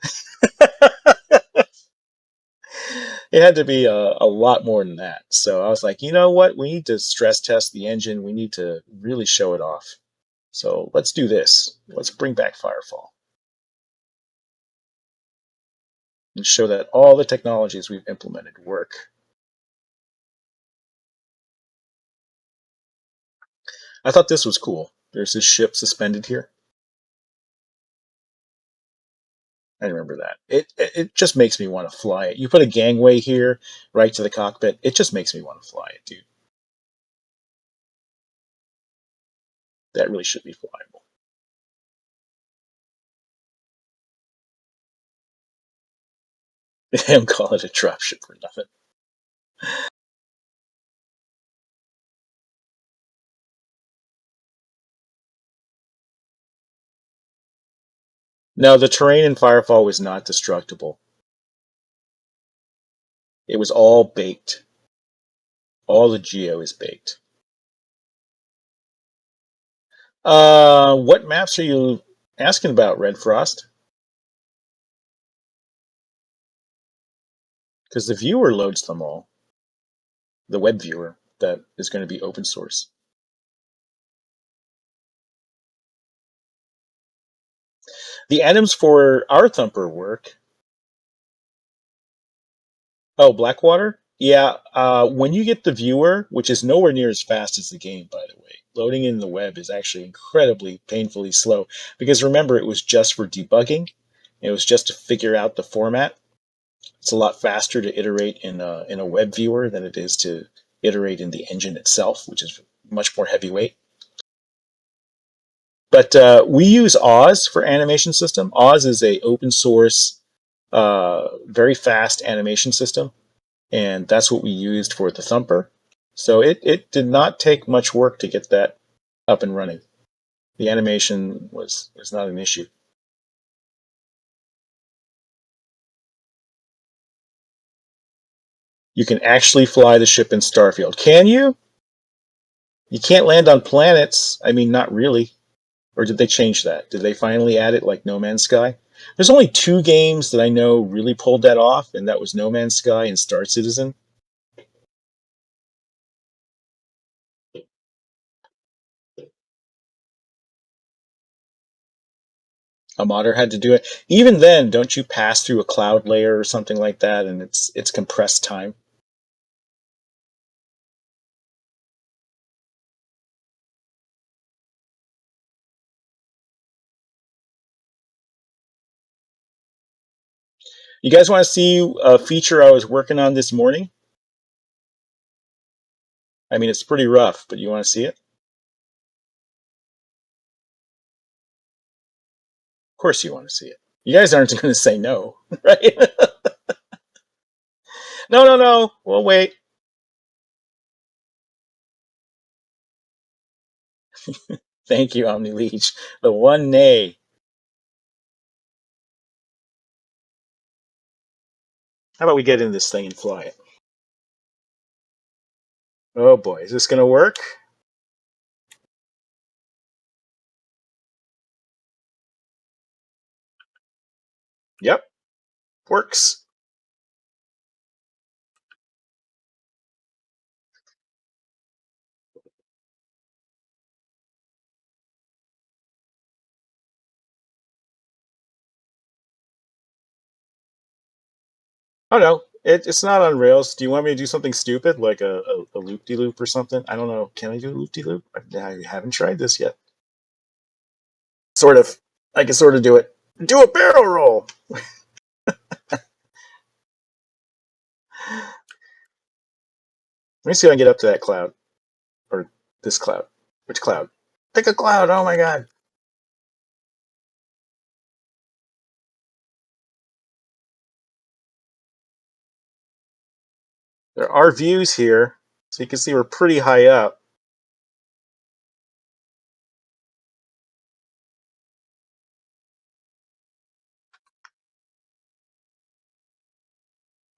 It had to be a lot more than that. So I was like, you know what, we need to stress test the engine, we need to really show it off. So let's do this. Let's bring back Firefall and show that all the technologies we've implemented work. I thought this was cool. There's this ship suspended here. I remember that. It just makes me want to fly it. You put a gangway here, right to the cockpit. It just makes me want to fly it, dude. That really should be flyable. They don't call it a dropship for nothing. No, the terrain in Firefall was not destructible. It was all baked. All the geo is baked. What maps are you asking about, Red Frost? Because the viewer loads them all. The web viewer that is going to be open source. The atoms for our Thumper work. Oh, Blackwater? Yeah, when you get the viewer, which is nowhere near as fast as the game, by the way, loading in the web is actually incredibly painfully slow. Because remember, it was just for debugging. It was just to figure out the format. It's a lot faster to iterate in a web viewer than it is to iterate in the engine itself, which is much more heavyweight. But we use Oz for animation system. Oz is a open source, very fast animation system, and that's what we used for the Thumper. So it did not take much work to get that up and running. The animation was not an issue. You can actually fly the ship in Starfield. Can you? You can't land on planets. I mean, not really. Or did they change that? Did they finally add it like No Man's Sky? There's only two games that I know really pulled that off, and that was No Man's Sky and Star Citizen. A modder had to do it. Even then, don't you pass through a cloud layer or something like that, and it's compressed time? You guys want to see a feature I was working on this morning? I mean, it's pretty rough, but you want to see it? Of course you want to see it. You guys aren't going to say no, right? No, no, no. We'll wait. Thank you, Omni Leech. The one nay. How about we get in this thing and fly it? Oh boy, is this going to work? Yep, works. Oh no, it's not on Rails. Do you want me to do something stupid like a loop-de-loop or something? I don't know. Can I do a loop-de-loop? I haven't tried this yet. Sort of. I can sort of do it. Do a barrel roll. Let me see if I can get up to that cloud. Or this cloud. Which cloud? Pick a cloud. Oh my god. There are views here. So you can see we're pretty high up.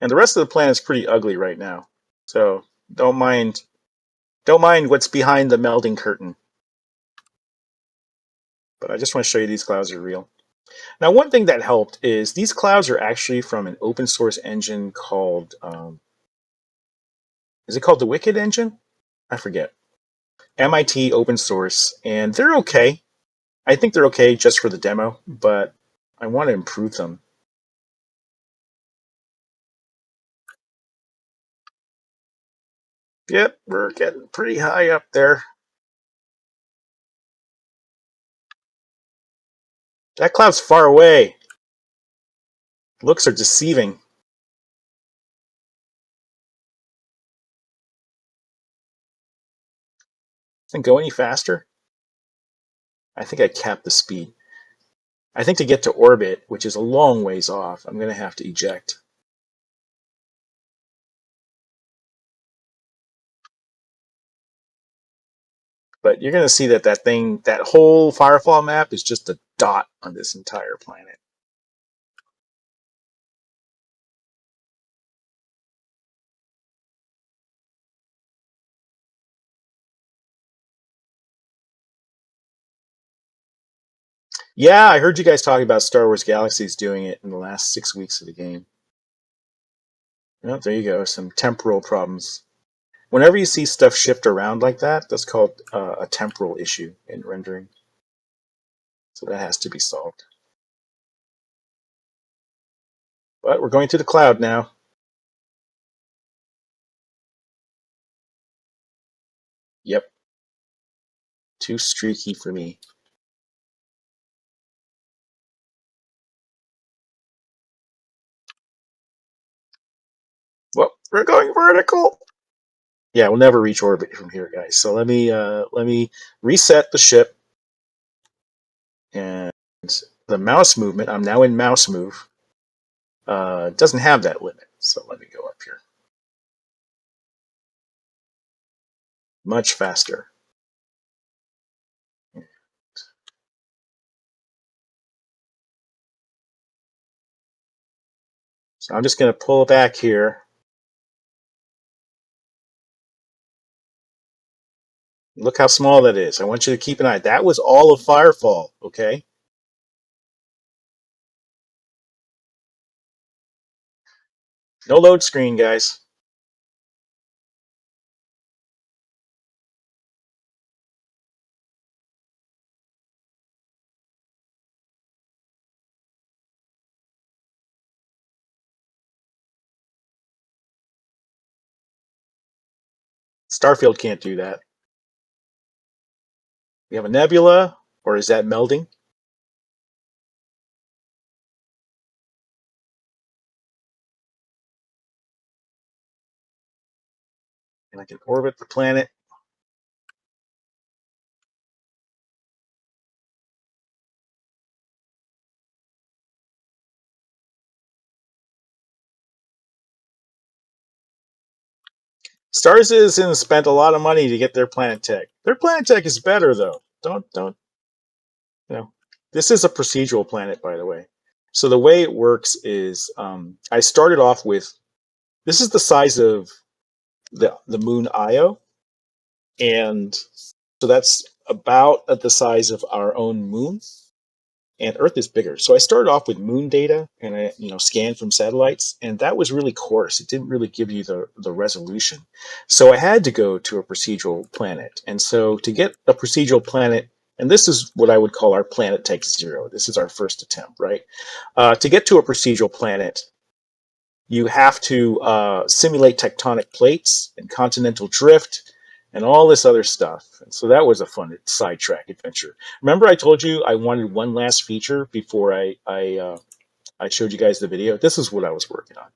And the rest of the planet's pretty ugly right now. So don't mind what's behind the melting curtain. But I just want to show you these clouds are real. Now, one thing that helped is these clouds are actually from an open source engine called, is it called the Wicked engine? I forget. MIT open source, and they're okay. I think they're okay just for the demo, but I want to improve them. Yep, we're getting pretty high up there. That cloud's far away. Looks are deceiving. Doesn't go any faster. I think I capped the speed. I think to get to orbit, which is a long ways off, I'm going to have to eject. But you're going to see that that whole Firefall map is just a dot on this entire planet. Yeah, I heard you guys talking about Star Wars Galaxies doing it in the last 6 weeks of the game. Oh, there you go, some temporal problems. Whenever you see stuff shift around like that, that's called a temporal issue in rendering. So that has to be solved. But we're going to the cloud now. Yep. Too streaky for me. Well, we're going vertical. Yeah, we'll never reach orbit from here, guys. So let me reset the ship, and the mouse movement. I'm now in mouse move. Doesn't have that limit. So let me go up here. Much faster. So I'm just going to pull back here. Look how small that is. I want you to keep an eye. That was all of Firefall, okay? No load screen, guys. Starfield can't do that. We have a nebula, or is that melding? And I can orbit the planet. Star Citizen spent a lot of money to get their planet tech. Their planet tech is better, though. Don't, you know. This is a procedural planet, by the way. So the way it works is I started off with, this is the size of the moon Io, and so that's about at the size of our own moon. and Earth is bigger. So I started off with moon data and I, scanned from satellites, and that was really coarse. It didn't really give you the resolution. So I had to go to a procedural planet. And so to get a procedural planet, and this is what I would call our planet type 0. This is our first attempt, right? To get to a procedural planet, you have to simulate tectonic plates and continental drift and all this other stuff. And so that was a fun sidetrack adventure. Remember, I told you I wanted one last feature before I showed you guys the video. This is what I was working on,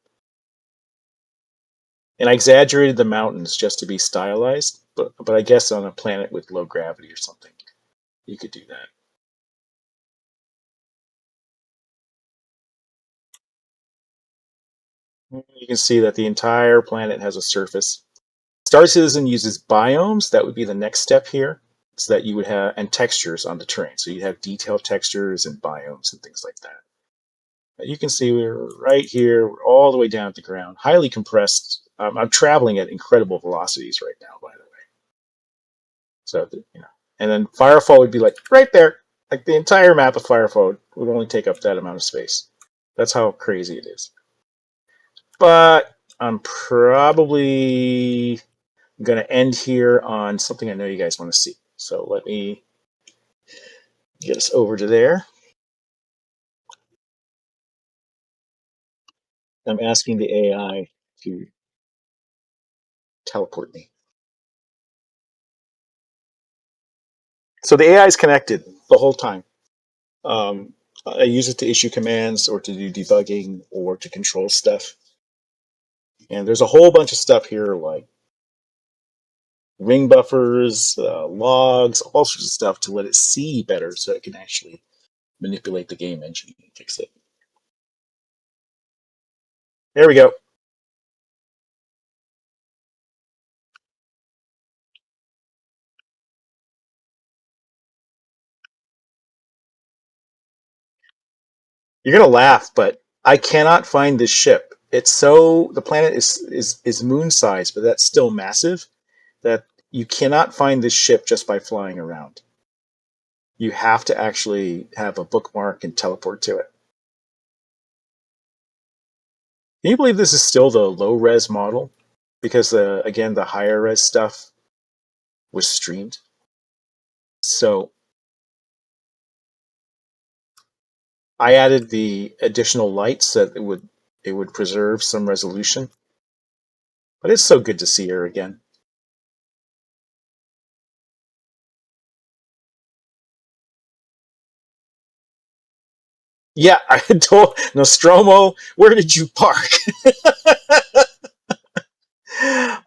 and I exaggerated the mountains just to be stylized. But I guess on a planet with low gravity or something, you could do that. You can see that the entire planet has a surface. Star Citizen uses biomes. That would be the next step here, so that you would have, and textures on the terrain. So you'd have detailed textures and biomes and things like that. You can see we're right here, we're all the way down at the ground, highly compressed. I'm traveling at incredible velocities right now, by the way. So, and then Firefall would be like right there. Like the entire map of Firefall would only take up that amount of space. That's how crazy it is. But I'm probably going to end here on something I know you guys want to see. So let me get us over to there. I'm asking the AI to teleport me. So the AI is connected the whole time. I use it to issue commands or to do debugging or to control stuff. And there's a whole bunch of stuff here like ring buffers, logs, all sorts of stuff to let it see better so it can actually manipulate the game engine and fix it. There we go. You're gonna laugh, but I cannot find this ship. It's so the planet is moon sized, but that's still massive. That you cannot find this ship just by flying around. You have to actually have a bookmark and teleport to it. Can you believe this is still the low res model? Because again, the higher res stuff was streamed. So I added the additional lights so that it would preserve some resolution. But it's so good to see her again. Yeah, I had told Nostromo, where did you park?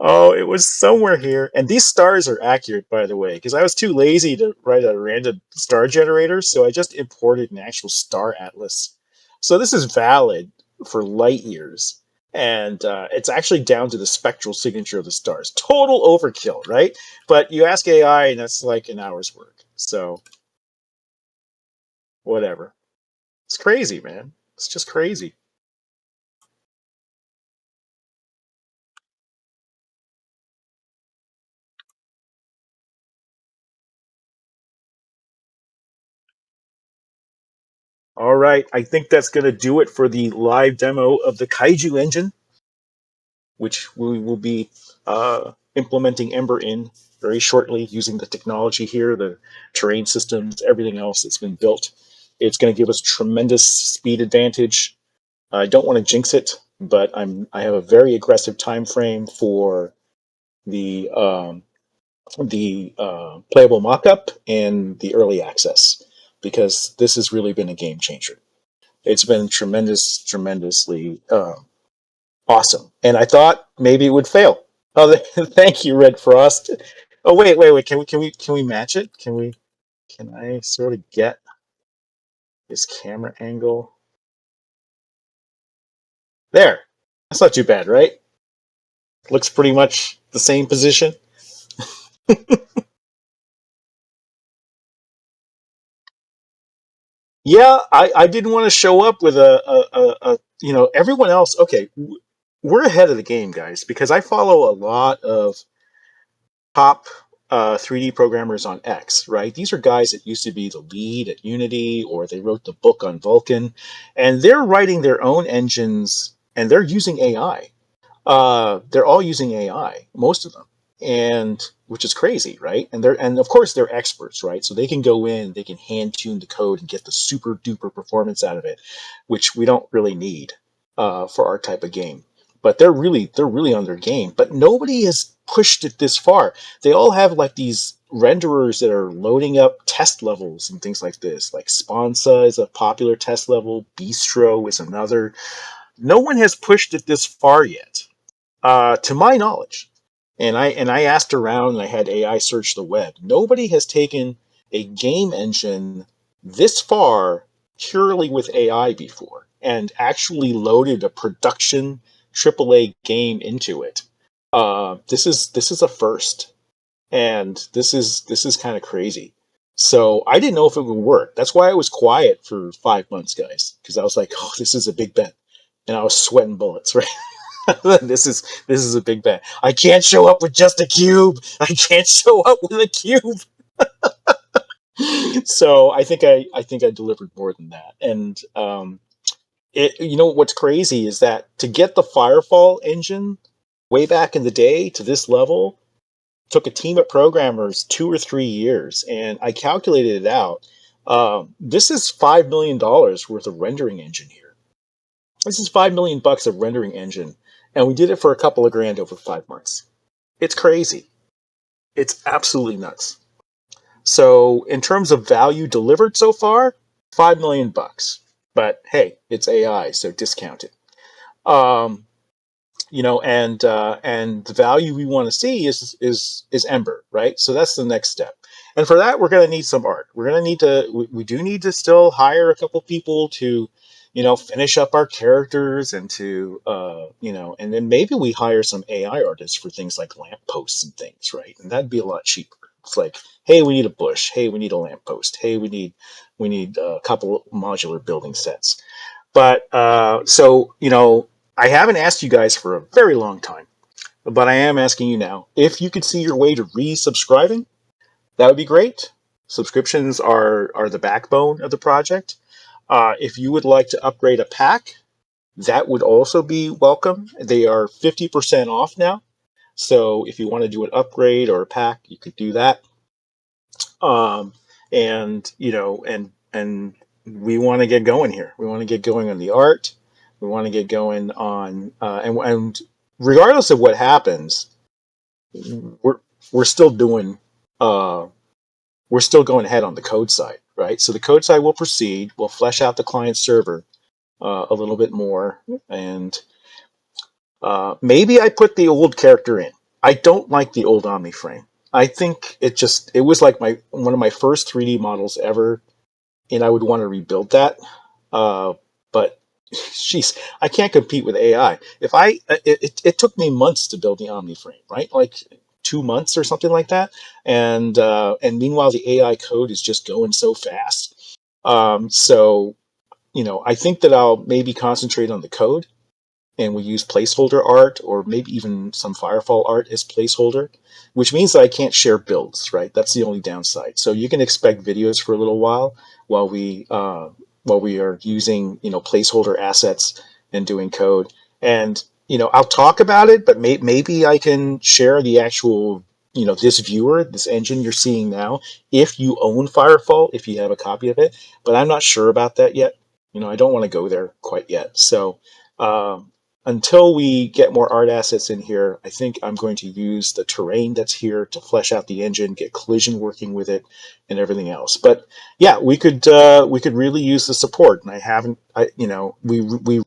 Oh, it was somewhere here. And these stars are accurate, by the way, because I was too lazy to write a random star generator, so I just imported an actual star atlas. So this is valid for light years, and it's actually down to the spectral signature of the stars. Total overkill, right? But you ask AI, and that's like an hour's work. So whatever. It's crazy, man. It's just crazy. All right, I think that's going to do it for the live demo of the Kaiju engine, which we will be implementing Ember in very shortly using the technology here, the terrain systems, everything else that's been built. It's going to give us tremendous speed advantage. I don't want to jinx it, but I have a very aggressive time frame for the playable mockup and the early access because this has really been a game changer. It's been tremendously awesome. And I thought maybe it would fail. Oh, thank you, Red Frost. Oh, wait. Can we match it? Can I sort of get this camera angle? There. That's not too bad, right? Looks pretty much the same position. Yeah, I didn't want to show up with everyone else. Okay, we're ahead of the game, guys, because I follow a lot of top 3D programmers on X, right? These are guys that used to be the lead at Unity, or they wrote the book on Vulkan, and they're writing their own engines, and they're using AI. They're all using AI, most of them, and which is crazy, right? And of course they're experts, right? So they can go in, they can hand tune the code and get the super duper performance out of it, which we don't really need for our type of game. But they're really on their game. But nobody has pushed it this far. They all have like these renderers that are loading up test levels and things like this. Like Sponsa is a popular test level. Bistro is another. No one has pushed it this far yet, to my knowledge. And I asked around and I had AI search the web. Nobody has taken a game engine this far purely with AI before and actually loaded a production AAA game into it. This is a first, and this is kind of crazy. So I didn't know if it would work. That's why I was quiet for 5 months, guys, because I was like, "Oh, this is a big bet," and I was sweating bullets, right? This is a big bet. I can't show up with just a cube. I can't show up with a cube. So I think I delivered more than that. And what's crazy is that to get the Firefall engine way back in the day to this level took a team of programmers 2 or 3 years, and I calculated it out. This is $5 million worth of rendering engine here. This is $5 million of rendering engine, and we did it for a couple of grand over 5 months. It's crazy. It's absolutely nuts. So in terms of value delivered so far, $5 million. But hey, it's AI, so discount it. Um, and the value we want to see is Ember, right? So that's the next step. And for that, we're going to need some art. We're going to need to we do need to still hire a couple people to, finish up our characters and to and then maybe we hire some AI artists for things like lampposts and things, right? And that'd be a lot cheaper. It's like, hey, we need a bush. Hey, we need a lamppost. Hey, we need a couple modular building sets. But I haven't asked you guys for a very long time, but I am asking you now. If you could see your way to resubscribing, that would be great. Subscriptions are the backbone of the project. If you would like to upgrade a pack, that would also be welcome. They are 50% off now. So if you want to do an upgrade or a pack, you could do that. Um, and we want to get going here. We want to get going on the art. We want to get going on and regardless of what happens, we're we're still doing we're still going ahead on the code side, right? So the code side will proceed. We'll flesh out the client server a little bit more, and maybe I put the old character in. I don't like the old Omni frame. I think it was like my one of my first 3D models ever, and I would want to rebuild that. But jeez, I can't compete with AI. If I it took me months to build the Omni frame, right? Like 2 months or something like that. And meanwhile the AI code is just going so fast. So I think that I'll maybe concentrate on the code, and we use placeholder art or maybe even some Firefall art as placeholder, which means that I can't share builds, right? That's the only downside. So you can expect videos for a little while we are using placeholder assets and doing code. And I'll talk about it, but maybe I can share the actual this viewer, this engine you're seeing now, if you own Firefall, if you have a copy of it. But I'm not sure about that yet. I don't want to go there quite yet. So. Until we get more art assets in here, I think I'm going to use the terrain that's here to flesh out the engine, get collision working with it, and everything else. But yeah, we could really use the support, and I haven't. We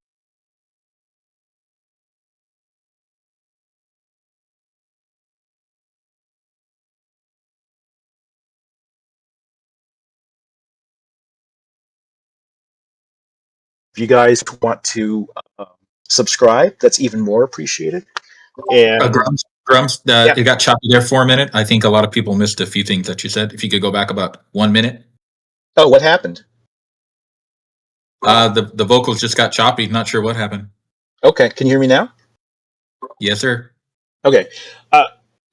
if you guys want to subscribe, that's even more appreciated. And Grums, yeah. it got choppy there for a minute. I think a lot of people missed a few things that you said. If you could go back about 1 minute. Oh, what happened? The vocals just got choppy. Not sure what happened. Okay, can you hear me now? Yes, sir. Okay.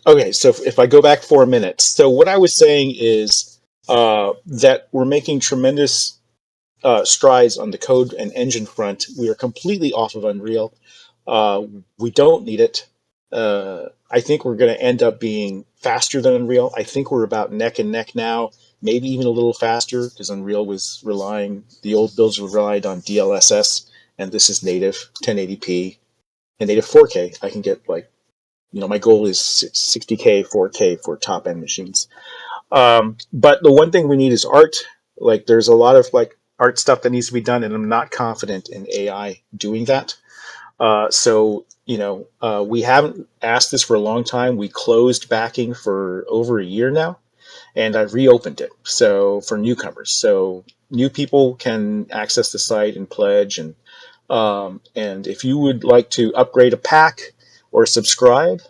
Okay, so if I go back 4 minutes, so what I was saying is that we're making tremendous strides on the code and engine front. We are completely off of Unreal. Uh, we don't need it. I think we're going to end up being faster than Unreal. I think we're about neck and neck now, maybe even a little faster because Unreal was relying, the old builds relied on DLSS, and this is native 1080p and native 4K. I can get like, my goal is 60K, 4K for top end machines. But the one thing we need is art. Like, there's a lot of like art stuff that needs to be done, and I'm not confident in AI doing that. We haven't asked this for a long time. We closed backing for over a year now, and I've reopened it. So for newcomers, so new people can access the site and pledge. And if you would like to upgrade a pack or subscribe,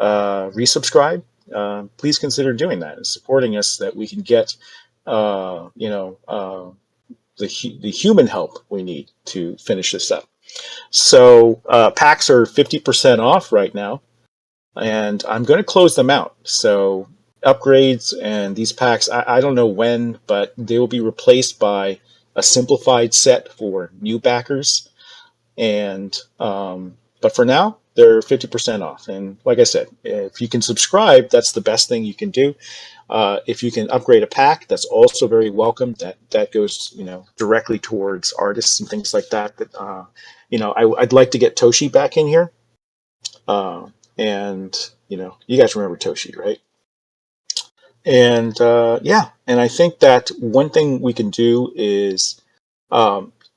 resubscribe, please consider doing that and supporting us so that we can get, the human help we need to finish this up. So packs are 50% off right now, and I'm going to close them out. So upgrades and these packs, I don't know when, but they will be replaced by a simplified set for new backers. And but for now, they're 50% off. And like I said, if you can subscribe, that's the best thing you can do. If you can upgrade a pack, that's also very welcome. That goes, directly towards artists and things like that. I'd like to get Toshi back in here. And you guys remember Toshi, right? And yeah, and I think that one thing we can do is,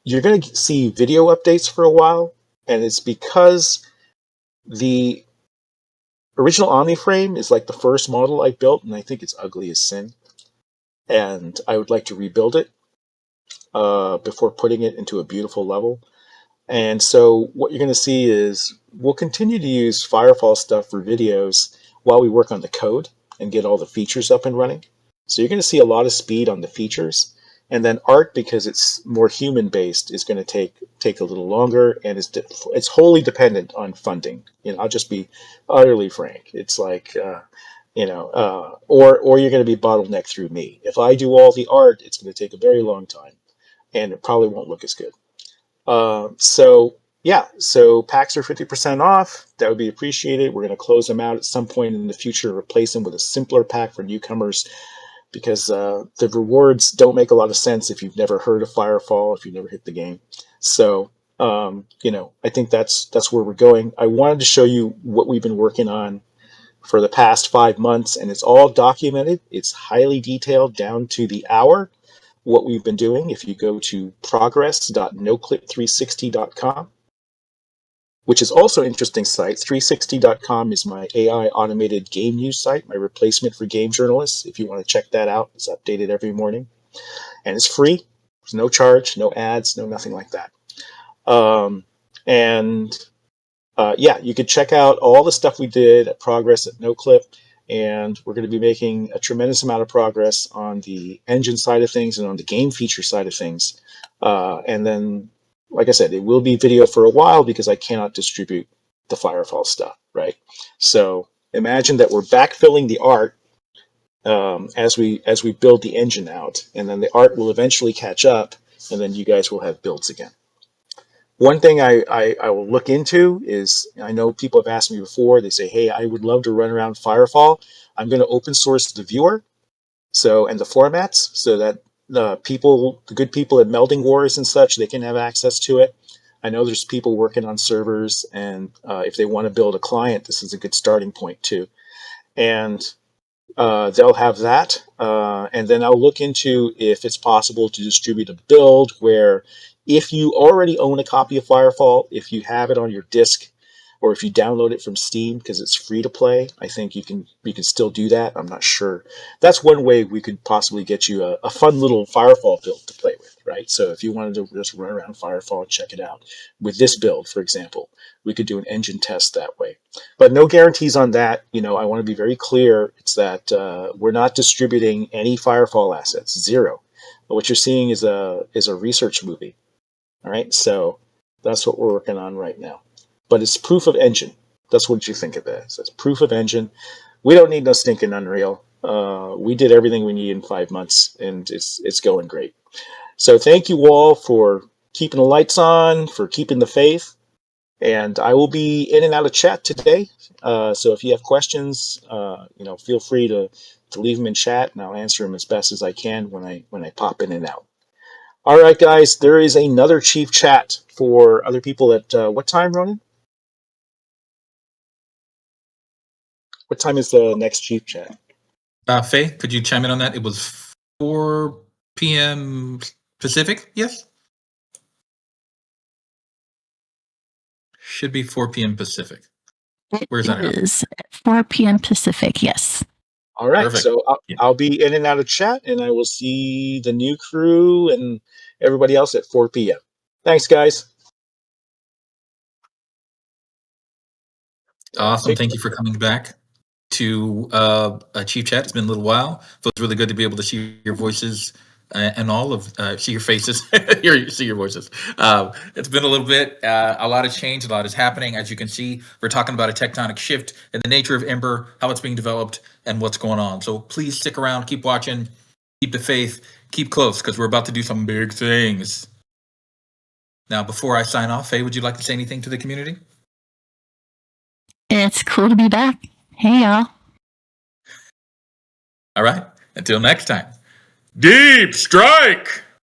you're going to see video updates for a while, and it's because the original OmniFrame is like the first model I built, and I think it's ugly as sin. And I would like to rebuild it before putting it into a beautiful level. And so what you're going to see is we'll continue to use Firefall stuff for videos while we work on the code and get all the features up and running. So you're going to see a lot of speed on the features. And then art, because it's more human based, is going to take a little longer, and it's wholly dependent on funding. I'll just be utterly frank. It's like or you're going to be bottlenecked through me. If I do all the art, it's going to take a very long time, and it probably won't look as good. So yeah, so packs are 50% off. That would be appreciated. We're going to close them out at some point in the future, replace them with a simpler pack for newcomers, because the rewards don't make a lot of sense if you've never heard of Firefall, if you've never hit the game. So I think that's where we're going. I wanted to show you what we've been working on for the past 5 months, and it's all documented. It's highly detailed down to the hour what we've been doing. If you go to progress.noclip360.com, which is also an interesting site. 360.com is my AI automated game news site, my replacement for game journalists. If you want to check that out, it's updated every morning. And it's free. There's no charge, no ads, no nothing like that. And yeah, you could check out all the stuff we did at Progress at NoClip. And we're going to be making a tremendous amount of progress on the engine side of things and on the game feature side of things. And then, like I said, it will be video for a while because I cannot distribute the Firefall stuff, right? So imagine that we're backfilling the art as we build the engine out, and then the art will eventually catch up, and then you guys will have builds again. One thing I will look into is, I know people have asked me before, they say, hey, I would love to run around Firefall. I'm going to open source the viewer and the formats so that the good people at Melding Wars and such, they can have access to it. I know there's people working on servers, and if they want to build a client, this is a good starting point too. And they'll have that. And then I'll look into if it's possible to distribute a build where, if you already own a copy of Firefall, if you have it on your disk, or if you download it from Steam because it's free to play, I think you can still do that. I'm not sure. That's one way we could possibly get you a fun little Firefall build to play with, right? So if you wanted to just run around Firefall and check it out with this build, for example, we could do an engine test that way. But no guarantees on that. I want to be very clear. It's that we're not distributing any Firefall assets, zero. But what you're seeing is a research movie. All right, so that's what we're working on right now. But it's proof of engine. That's what you think of it as. It's proof of engine. we don't need no stinking Unreal. We did everything we need in 5 months, and it's going great. So thank you all for keeping the lights on, for keeping the faith, and I will be in and out of chat today. So if you have questions, feel free to leave them in chat, and I'll answer them as best as I can when I pop in and out. All right, guys, there is another chief chat for other people at what time, Ronan? What time is the next chief chat? Faye, could you chime in on that? It was 4 p.m. Pacific, yes? Should be 4 p.m. Pacific. Where's that It is at 4 p.m. Pacific, yes. All right, Perfect. so I'll be in and out of chat, and I will see the new crew and everybody else at 4 p.m. Thanks, guys. Awesome. Thank you for coming back to Chief Chat. It's been a little while. Feels really good to be able to see your voices and all of see your faces, see your voices. It's been a little bit. A lot has changed. A lot is happening. As you can see, we're talking about a tectonic shift in the nature of Ember, how it's being developed, and what's going on. So please stick around, keep watching, keep the faith, keep close, because we're about to do some big things. Now, before I sign off, Faye, would you like to say anything to the community? It's cool to be back. Hey, y'all. All right. Until next time. Deep strike!